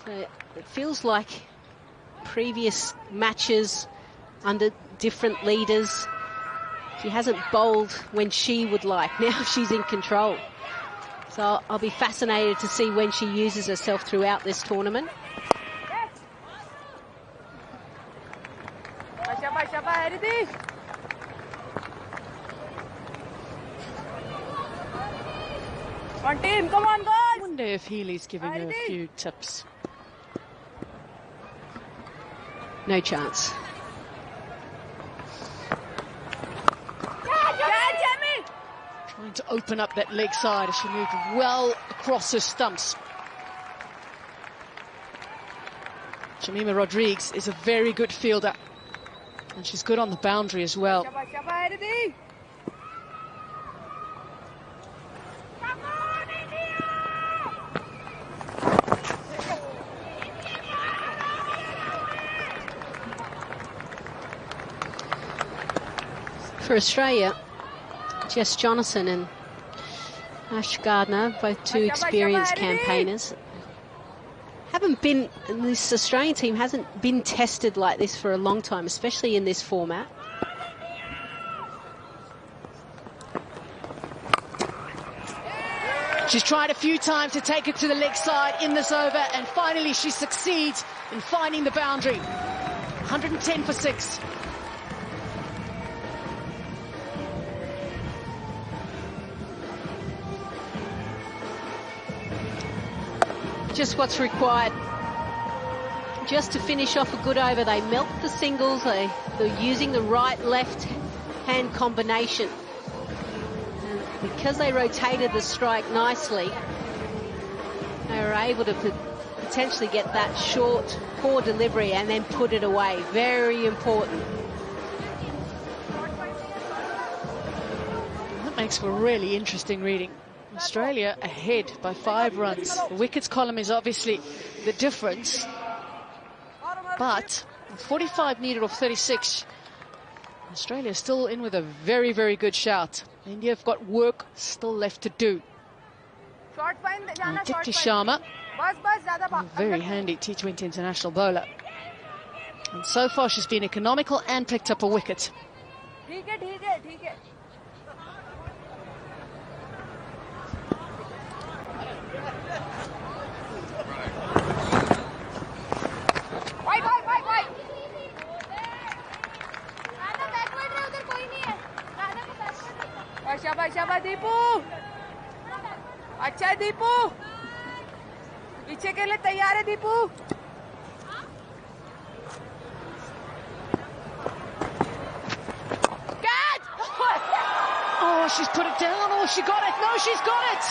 So it feels like previous matches under different leaders, she hasn't bowled when she would like. Now she's in control. So I'll be fascinated to see when she uses herself throughout this tournament. One team, come on, guys! I wonder if Healy's giving her a few tips. No chance. Trying to open up that leg side as she moved well across her stumps. Jemima Rodriguez is a very good fielder, and she's good on the boundary as well. For Australia, Jess Jonathan and Ash Gardner, both two experienced campaigners, this Australian team hasn't been tested like this for a long time, especially in this format. She's tried a few times to take it to the leg side in this over, and finally she succeeds in finding the boundary. 110 for 6. Just what's required. Just to finish off a good over, they milk the singles. They're using the right-left hand combination. And because they rotated the strike nicely, they were able to potentially get that short, poor delivery and then put it away. Very important. That makes for a really interesting reading. Australia ahead by 5 runs. The wickets column is obviously the difference, but 45 needed off 36. Australia still in with a very, very good shout. India have got work still left to do. Dipti Sharma, a very handy T20 international bowler. And so far she's been economical and picked up a wicket. शाबाश दीपू, अच्छा दीपू, पीछे के लिए तैयार है Deepu. Oh, she's put it down. Oh, she got it. No, she's got it.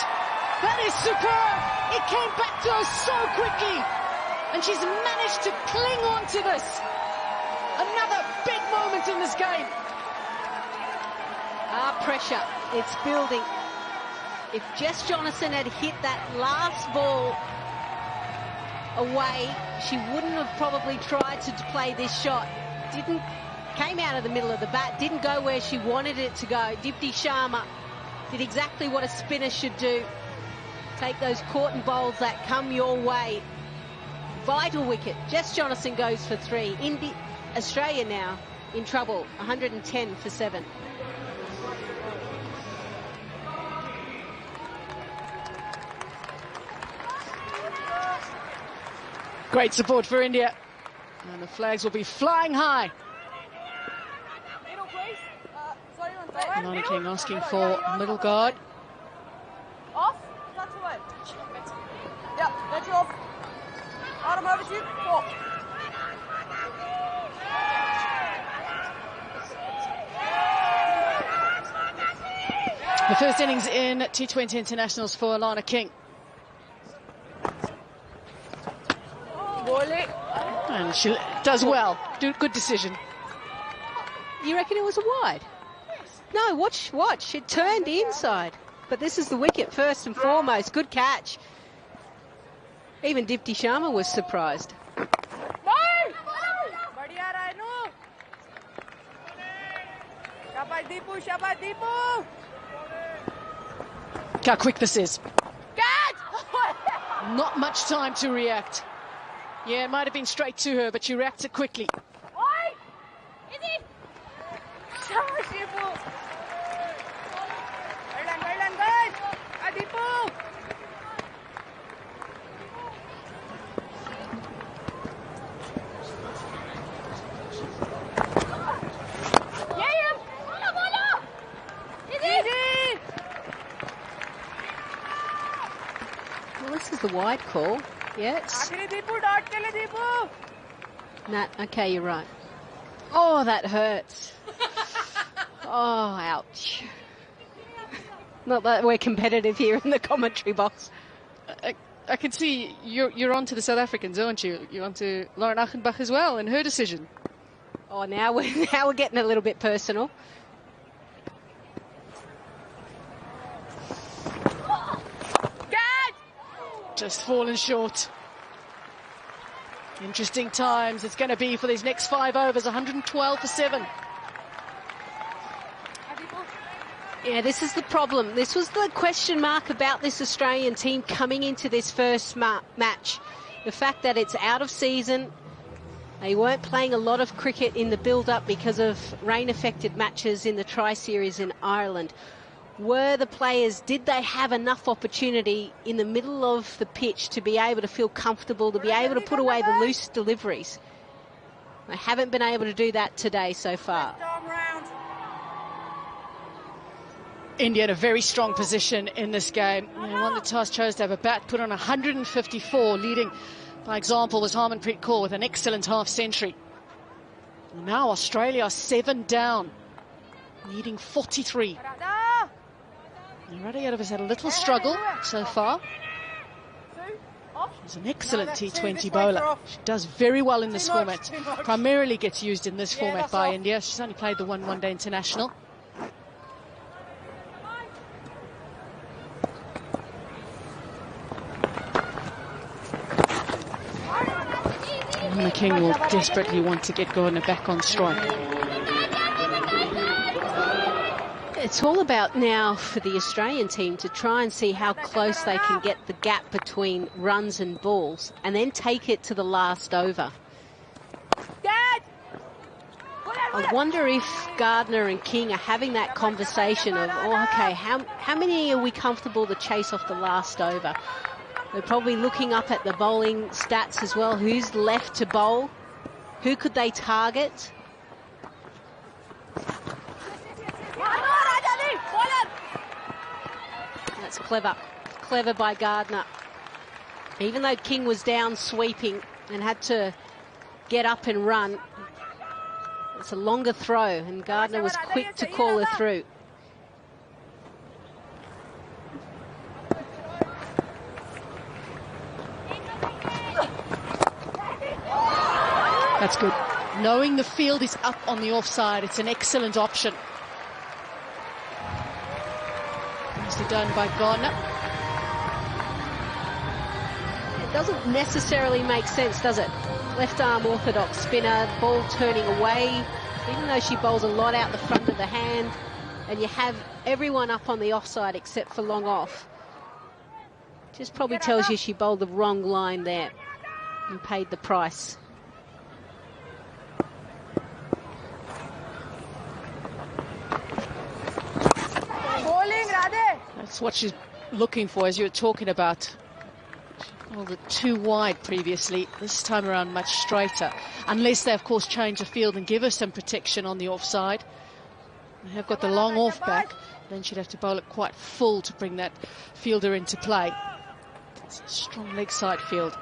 That is superb. It came back to her so quickly, and she's managed to cling on to this. Another big moment in this game. Pressure, it's building. If Jess Jonathan had hit that last ball away, she wouldn't have probably tried to play this shot. Came out of the middle of the bat, didn't go where she wanted it to go. Dipti Sharma did exactly what a spinner should do. Take those caught and bowls that come your way. Vital wicket. Jess Jonathan goes for 3. Australia now in trouble, 110 for 7. Great support for India, and the flags will be flying high. Nani King asking for middle guard. Off, touch away. Yeah, that's off. Arm over to you. Four. The first innings in T20 internationals for Alana King. And she does well. Good decision. You reckon it was a wide? No, watch. It turned inside. But this is the wicket first and foremost. Good catch. Even Dipti Sharma was surprised. Look how quick this is. Not much time to react. Yeah, it might have been straight to her, but she reacted quickly. Well, this is the wide call. Yeah, it's... Nah, okay, you're right. Oh, that hurts. Oh, ouch. Not that we're competitive here in the commentary box. I can see you're onto the South Africans, aren't you? You're onto Lauren Achenbach as well and her decision. Oh, now we're getting a little bit personal. Just fallen short. Interesting times it's going to be for these next 5 overs. 112 for 7. Yeah, this is the problem. This was the question mark about this Australian team coming into this first match. The fact that it's out of season. They weren't playing a lot of cricket in the build-up because of rain-affected matches in the Tri-Series in Ireland. Did they have enough opportunity in the middle of the pitch to be able to feel comfortable, to be able to put away the loose deliveries? They haven't been able to do that today so far. India in a very strong position in this game. Won the toss, chose to have a bat, put on 154, leading by example was Harmanpreet Kaur with an excellent half-century. Now Australia are 7 down, needing 43. Radayeva has had a little struggle so far. She's an excellent T20 bowler. She does very well in this format. Primarily gets used in this format by India. She's only played the one-day international. King will desperately want to get Gardner back on strike. It's all about now for the Australian team to try and see how close they can get the gap between runs and balls and then take it to the last over. I wonder if Gardner and King are having that conversation of, oh, okay, how many are we comfortable to chase off the last over? They're probably looking up at the bowling stats as well. Who's left to bowl? Who could they target? That's clever. Clever by Gardner. Even though King was down sweeping and had to get up and run, it's a longer throw, and Gardner was quick to call her through. That's good. Knowing the field is up on the offside, it's an excellent option. Nicely done by Gardner. It doesn't necessarily make sense, does it? Left arm orthodox spinner, ball turning away, even though she bowls a lot out the front of the hand, and you have everyone up on the offside except for long off. Just probably tells you she bowled the wrong line there and paid the price. That's what she's looking for, as you were talking about. Well, the too wide previously, this time around much straighter. Unless they, of course, change the field and give her some protection on the offside. They have got the long off back, then she'd have to bowl it quite full to bring that fielder into play. It's a strong leg side field.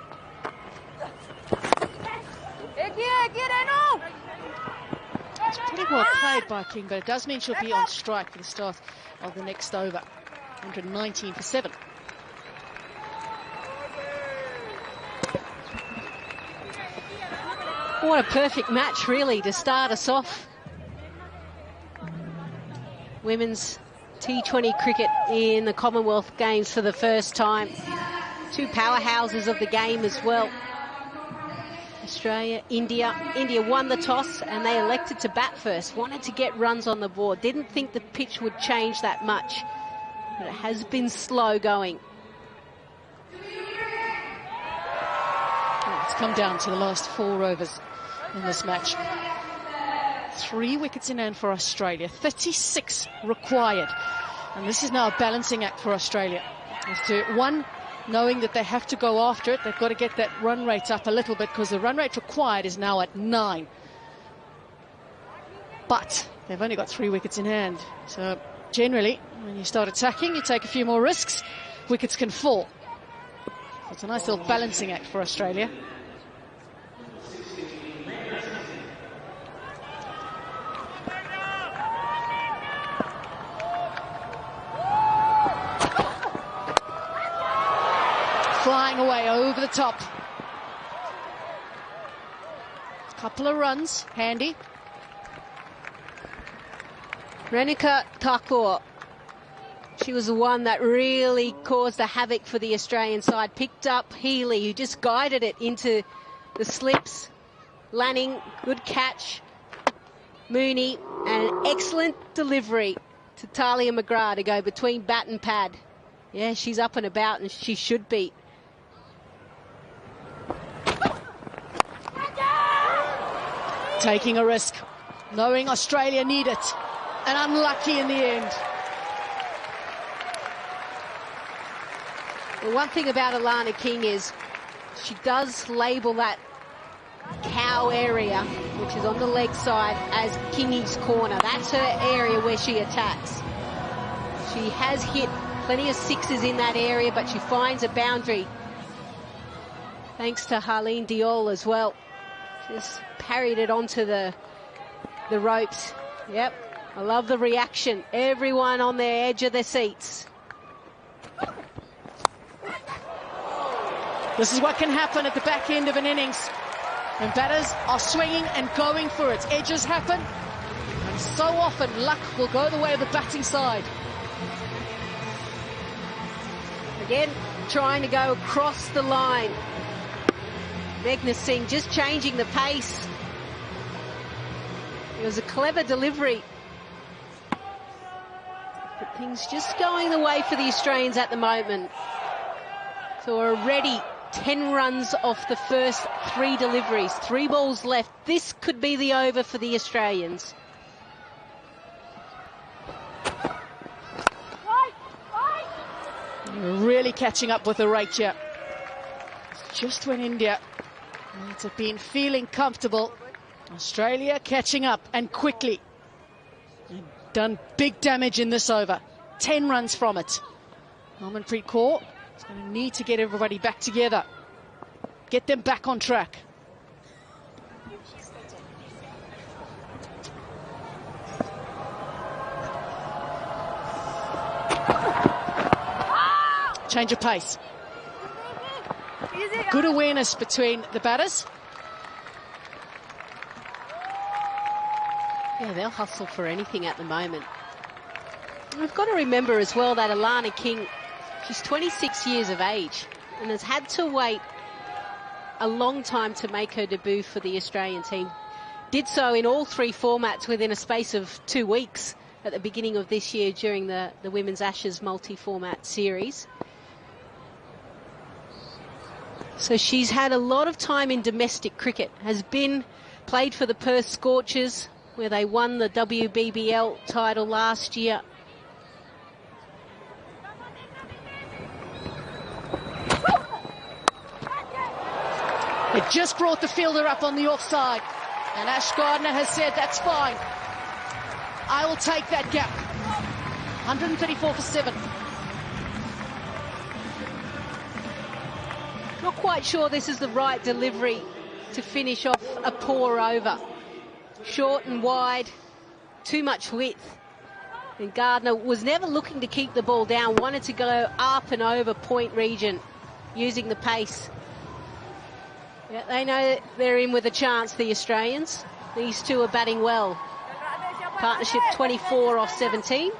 It's pretty well played by King, but it does mean she'll be on strike for the start of the next over. 119 for 7. What a perfect match, really, to start us off. Women's T20 cricket in the Commonwealth Games for the first time. Two powerhouses of the game as well. Australia, India. India won the toss and they elected to bat first. Wanted to get runs on the board. Didn't think the pitch would change that much. But it has been slow going. It's come down to the last 4 overs in this match. 3 wickets in hand for Australia. 36 required. And this is now a balancing act for Australia. As to one, knowing that they have to go after it, they've got to get that run rate up a little bit because the run rate required is now at 9. But they've only got 3 wickets in hand. So generally, when you start attacking, you take a few more risks, wickets can fall. So it's a nice little balancing act for Australia. over the top. Couple of runs, handy. Renika Takor, she was the one that really caused the havoc for the Australian side. Picked up Healy, who just guided it into the slips. Lanning, good catch. Mooney, and an excellent delivery to Talia McGrath to go between bat and pad. Yeah, she's up and about, and she should be. Taking a risk, knowing Australia need it, and unlucky in the end. The one thing about Alana King is she does label that cow area, which is on the leg side, as Kingy's corner. That's her area where she attacks. She has hit plenty of sixes in that area, but she finds a boundary. Thanks to Harleen Diol as well. Just parried it onto the ropes. Yep, I love the reaction. Everyone on the edge of their seats. This is what can happen at the back end of an innings. When batters are swinging and going for it, edges happen, and so often luck will go the way of the batting side. Again, trying to go across the line. Meghna Singh just changing the pace. It was a clever delivery. But things just going the way for the Australians at the moment. So already 10 runs off the first 3 deliveries. 3 balls left. This could be the over for the Australians. Really catching up with the rate here. Just when India might have been feeling comfortable, Australia catching up and quickly. And done big damage in this over. 10 runs from it. Harmanpreet Kaur is going to need to get everybody back together. Get them back on track. Change of pace. Good awareness between the batters. Yeah, they'll hustle for anything at the moment. We've got to remember as well that Alana King, she's 26 years of age and has had to wait a long time to make her debut for the Australian team. Did so in all 3 formats within a space of 2 weeks at the beginning of this year during the Women's Ashes multi-format series. So she's had a lot of time in domestic cricket, has played for the Perth Scorchers, where they won the WBBL title last year. It just brought the fielder up on the offside, and Ash Gardner has said that's fine. I will take that gap. 134 for 7. Not quite sure this is the right delivery to finish off a poor over. Short and wide, too much width. And Gardner was never looking to keep the ball down, wanted to go up and over point region using the pace. Yeah, they know they're in with a chance, the Australians. These two are batting well. Partnership 24 off 17.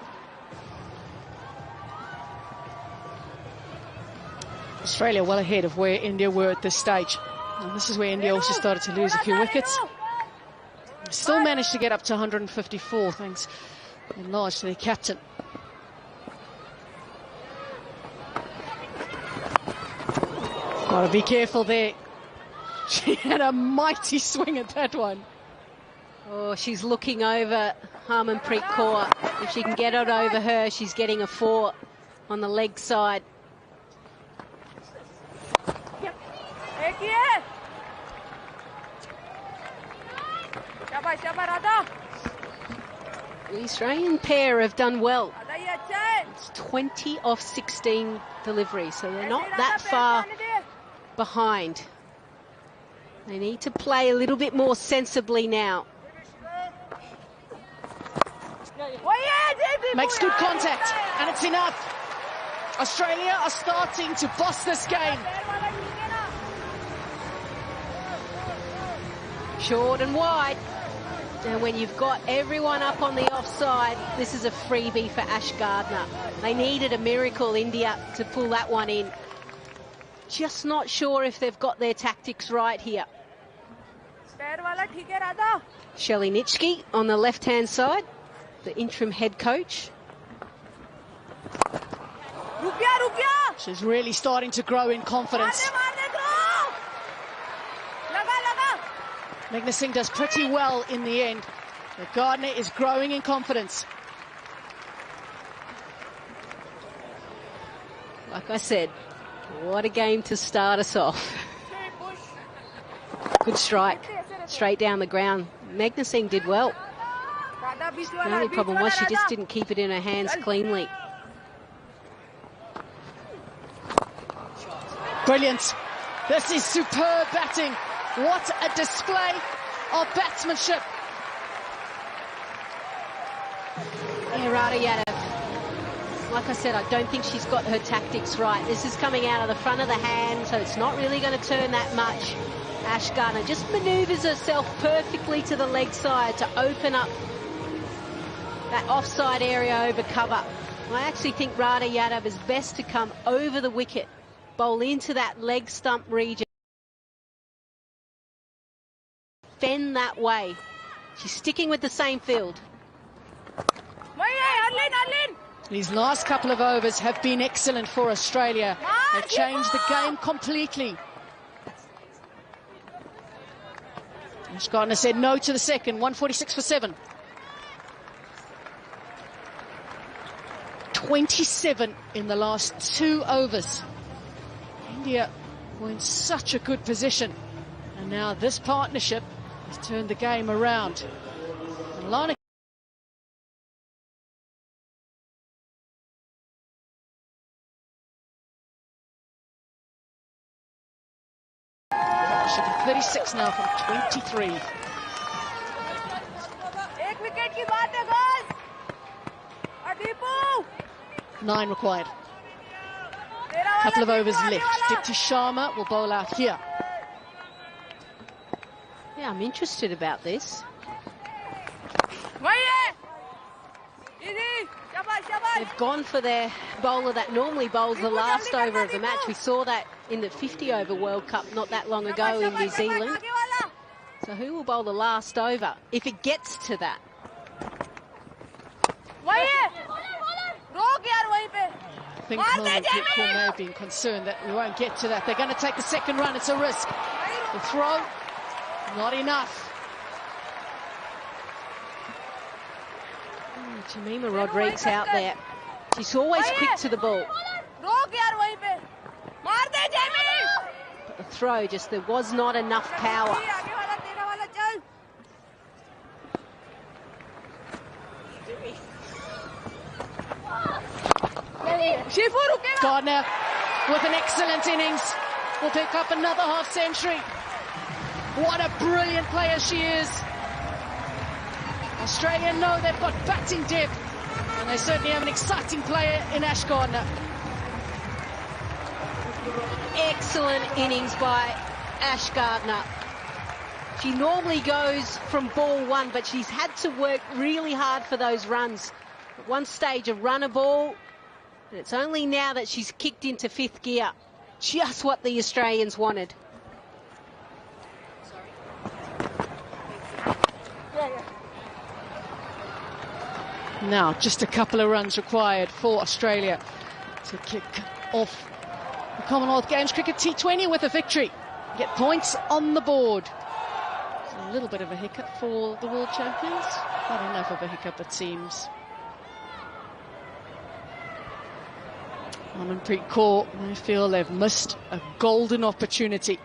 Australia well ahead of where India were at this stage. And this is where India also started to lose a few wickets. Still managed to get up to 154, thanks in large to their captain. Got to be careful there. She had a mighty swing at that one. Oh, she's looking over Harmanpreet Kaur. If she can get it over her, she's getting a 4 on the leg side. The Australian pair have done well. It's 20 off 16 deliveries, so they're not that far behind. They need to play a little bit more sensibly now. Makes good contact, and it's enough. Australia are starting to boss this game. Short and wide. And when you've got everyone up on the offside, this is a freebie for Ash Gardner. They needed a miracle, India, to pull that one in. Just not sure if they've got their tactics right here. Shelley Nitschke on the left-hand side, the interim head coach. She's really starting to grow in confidence. Meghna Singh does pretty well in the end, but Gardner is growing in confidence. Like I said, what a game to start us off. Good strike, straight down the ground. Meghna Singh did well. The only problem was she just didn't keep it in her hands cleanly. Brilliant. This is superb batting. What a display of batsmanship. Yeah, Radha Yadav. Like I said, I don't think she's got her tactics right. This is coming out of the front of the hand, so it's not really going to turn that much. Ash Gardner just manoeuvres herself perfectly to the leg side to open up that offside area over cover. I actually think Radha Yadav is best to come over the wicket, bowl into that leg stump region. Fend that way. She's sticking with the same field. These last couple of overs have been excellent for Australia. They've changed the game completely. Ash Gardner said no to the second. 146 for 7. 27 in the last 2 overs. India were in such a good position. And now this partnership has turned the game around. And Lana 36 now from 23. 9 required. Couple of overs left. Dipti Sharma will bowl out here. Yeah, I'm interested about this. They've gone for their bowler that normally bowls the last over of the match. We saw that in the 50-over World Cup not that long ago in New Zealand. So who will bowl the last over if it gets to that? I think Commonwealth may have been concerned that we won't get to that. They're going to take the second run. It's a risk. The throw, not enough. Jemima Rodriguez out there. She's always quick to the ball. But the throw, just there was not enough power. Gardner with an excellent innings will pick up another half-century. What a brilliant player she is. Australia know they've got batting depth, and they certainly have an exciting player in Ash Gardner. Excellent innings by Ash Gardner. She normally goes from ball one, but she's had to work really hard for those runs. At one stage, a runner ball, and it's only now that she's kicked into 5th gear. Just what the Australians wanted. Now, just a couple of runs required for Australia to kick off the Commonwealth Games Cricket T20 with a victory. Get points on the board. It's a little bit of a hiccup for the world champions. Not enough of a hiccup, it seems. Harmanpreet Kaur, they feel they've missed a golden opportunity.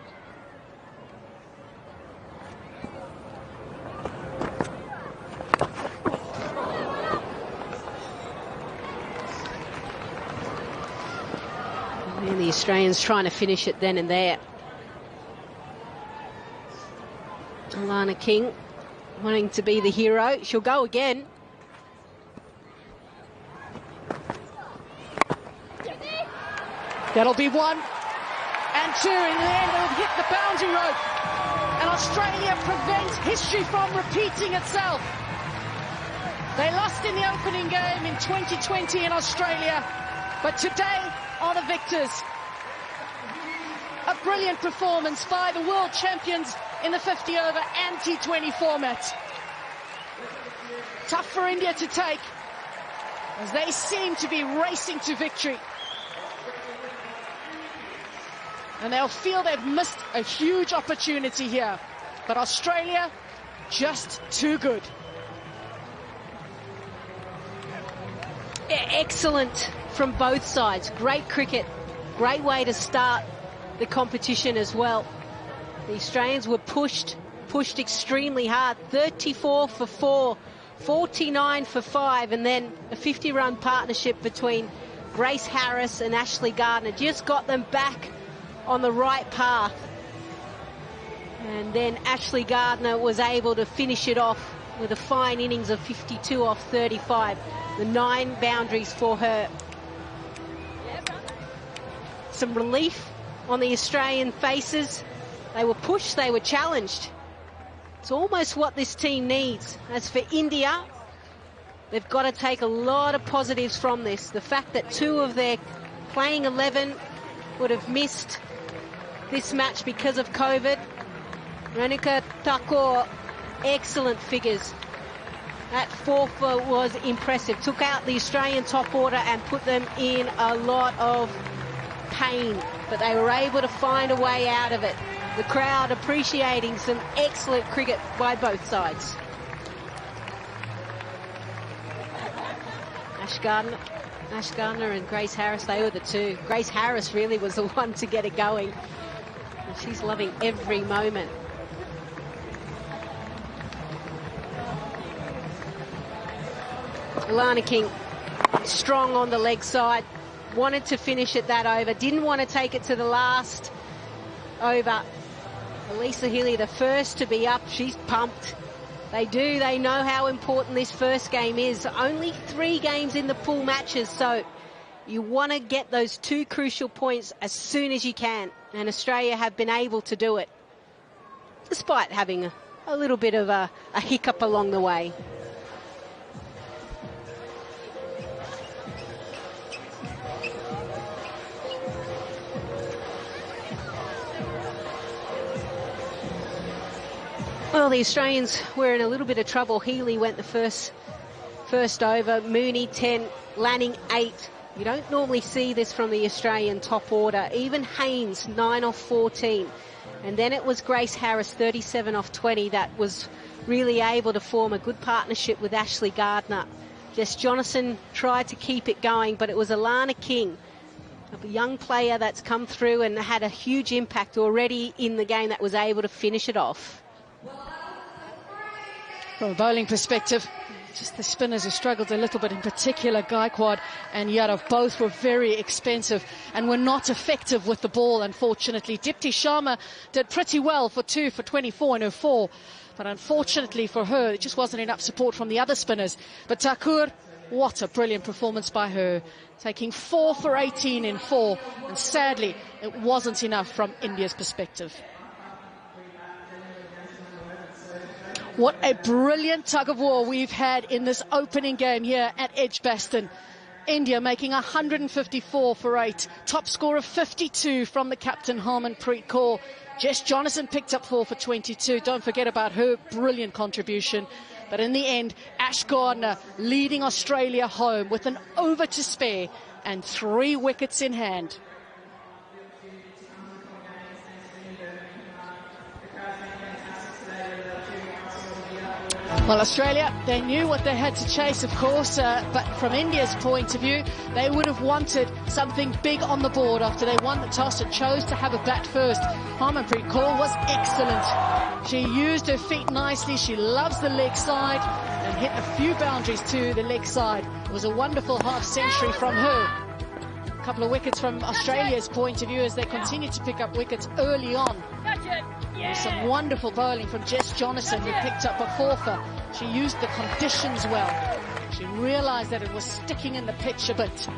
And the Australians trying to finish it then and there. Alana King wanting to be the hero. She'll go again. That'll be 1 and 2. In the end, they'll hit the boundary rope. and Australia prevent history from repeating itself. They lost in the opening game in 2020 in Australia, but today are the victors. A brilliant performance by the world champions in the 50 over and T20 format. Tough for India to take, as they seem to be racing to victory. And they'll feel they've missed a huge opportunity here. But Australia, just too good. Excellent from both sides. Great cricket. Great way to start the competition as well. The Australians were pushed extremely hard. 34 for 4, 49 for 5, and then a 50-run partnership between Grace Harris and Ashley Gardner just got them back on the right path. And then Ashley Gardner was able to finish it off with a fine innings of 52 off 35. The 9 boundaries for her. Some relief on the Australian faces. They were pushed, they were challenged. It's almost what this team needs. As for India, they've got to take a lot of positives from this. The fact that 2 of their playing 11 would have missed this match because of COVID. Renika Thakur, excellent figures. That 4 was impressive. Took out the Australian top order and put them in a lot of pain. But they were able to find a way out of it. The crowd appreciating some excellent cricket by both sides. Ash Gardner and Grace Harris, they were the 2. Grace Harris really was the one to get it going. And she's loving every moment. Alana King, strong on the leg side, wanted to finish it that over, didn't want to take it to the last over. Elisa Healy, the first to be up, she's pumped. They know how important this first game is. Only 3 games in the pool matches, so you want to get those 2 crucial points as soon as you can. And Australia have been able to do it, despite having a little bit of a hiccup along the way. Well, the Australians were in a little bit of trouble. Healy went the first over. Mooney 10, Lanning 8. You don't normally see this from the Australian top order. Even Haynes 9 off 14. And then it was Grace Harris 37 off 20 that was really able to form a good partnership with Ashley Gardner. Jess Jonathan tried to keep it going, but it was Alana King, a young player that's come through and had a huge impact already in the game, that was able to finish it off. From a bowling perspective, just the spinners who struggled a little bit, in particular Gaikwad and Yadav, both were very expensive and were not effective with the ball, unfortunately. Dipti Sharma did pretty well for 2 for 24 in her 4, but unfortunately for her, it just wasn't enough support from the other spinners. But Thakur, what a brilliant performance by her, taking 4 for 18 in 4, and sadly, it wasn't enough from India's perspective. What a brilliant tug of war we've had in this opening game here at Edgbaston. India making 154 for 8. Top score of 52 from the captain, Harmanpreet Kaur. Jess Jonathan picked up 4 for 22. Don't forget about her brilliant contribution. But in the end, Ash Gardner leading Australia home with an over to spare and 3 wickets in hand. Well, Australia, they knew what they had to chase, of course, but from India's point of view, they would have wanted something big on the board after they won the toss and chose to have a bat first. Harmanpreet Kaur was excellent. She used her feet nicely. She loves the leg side and hit a few boundaries to the leg side. It was a wonderful half century from her. A couple of wickets from Australia's point of view as they continue to pick up wickets early on. Some wonderful bowling from Jess Jonathan, who picked up a 4-fer. She used the conditions well. She realised that it was sticking in the pitch a bit.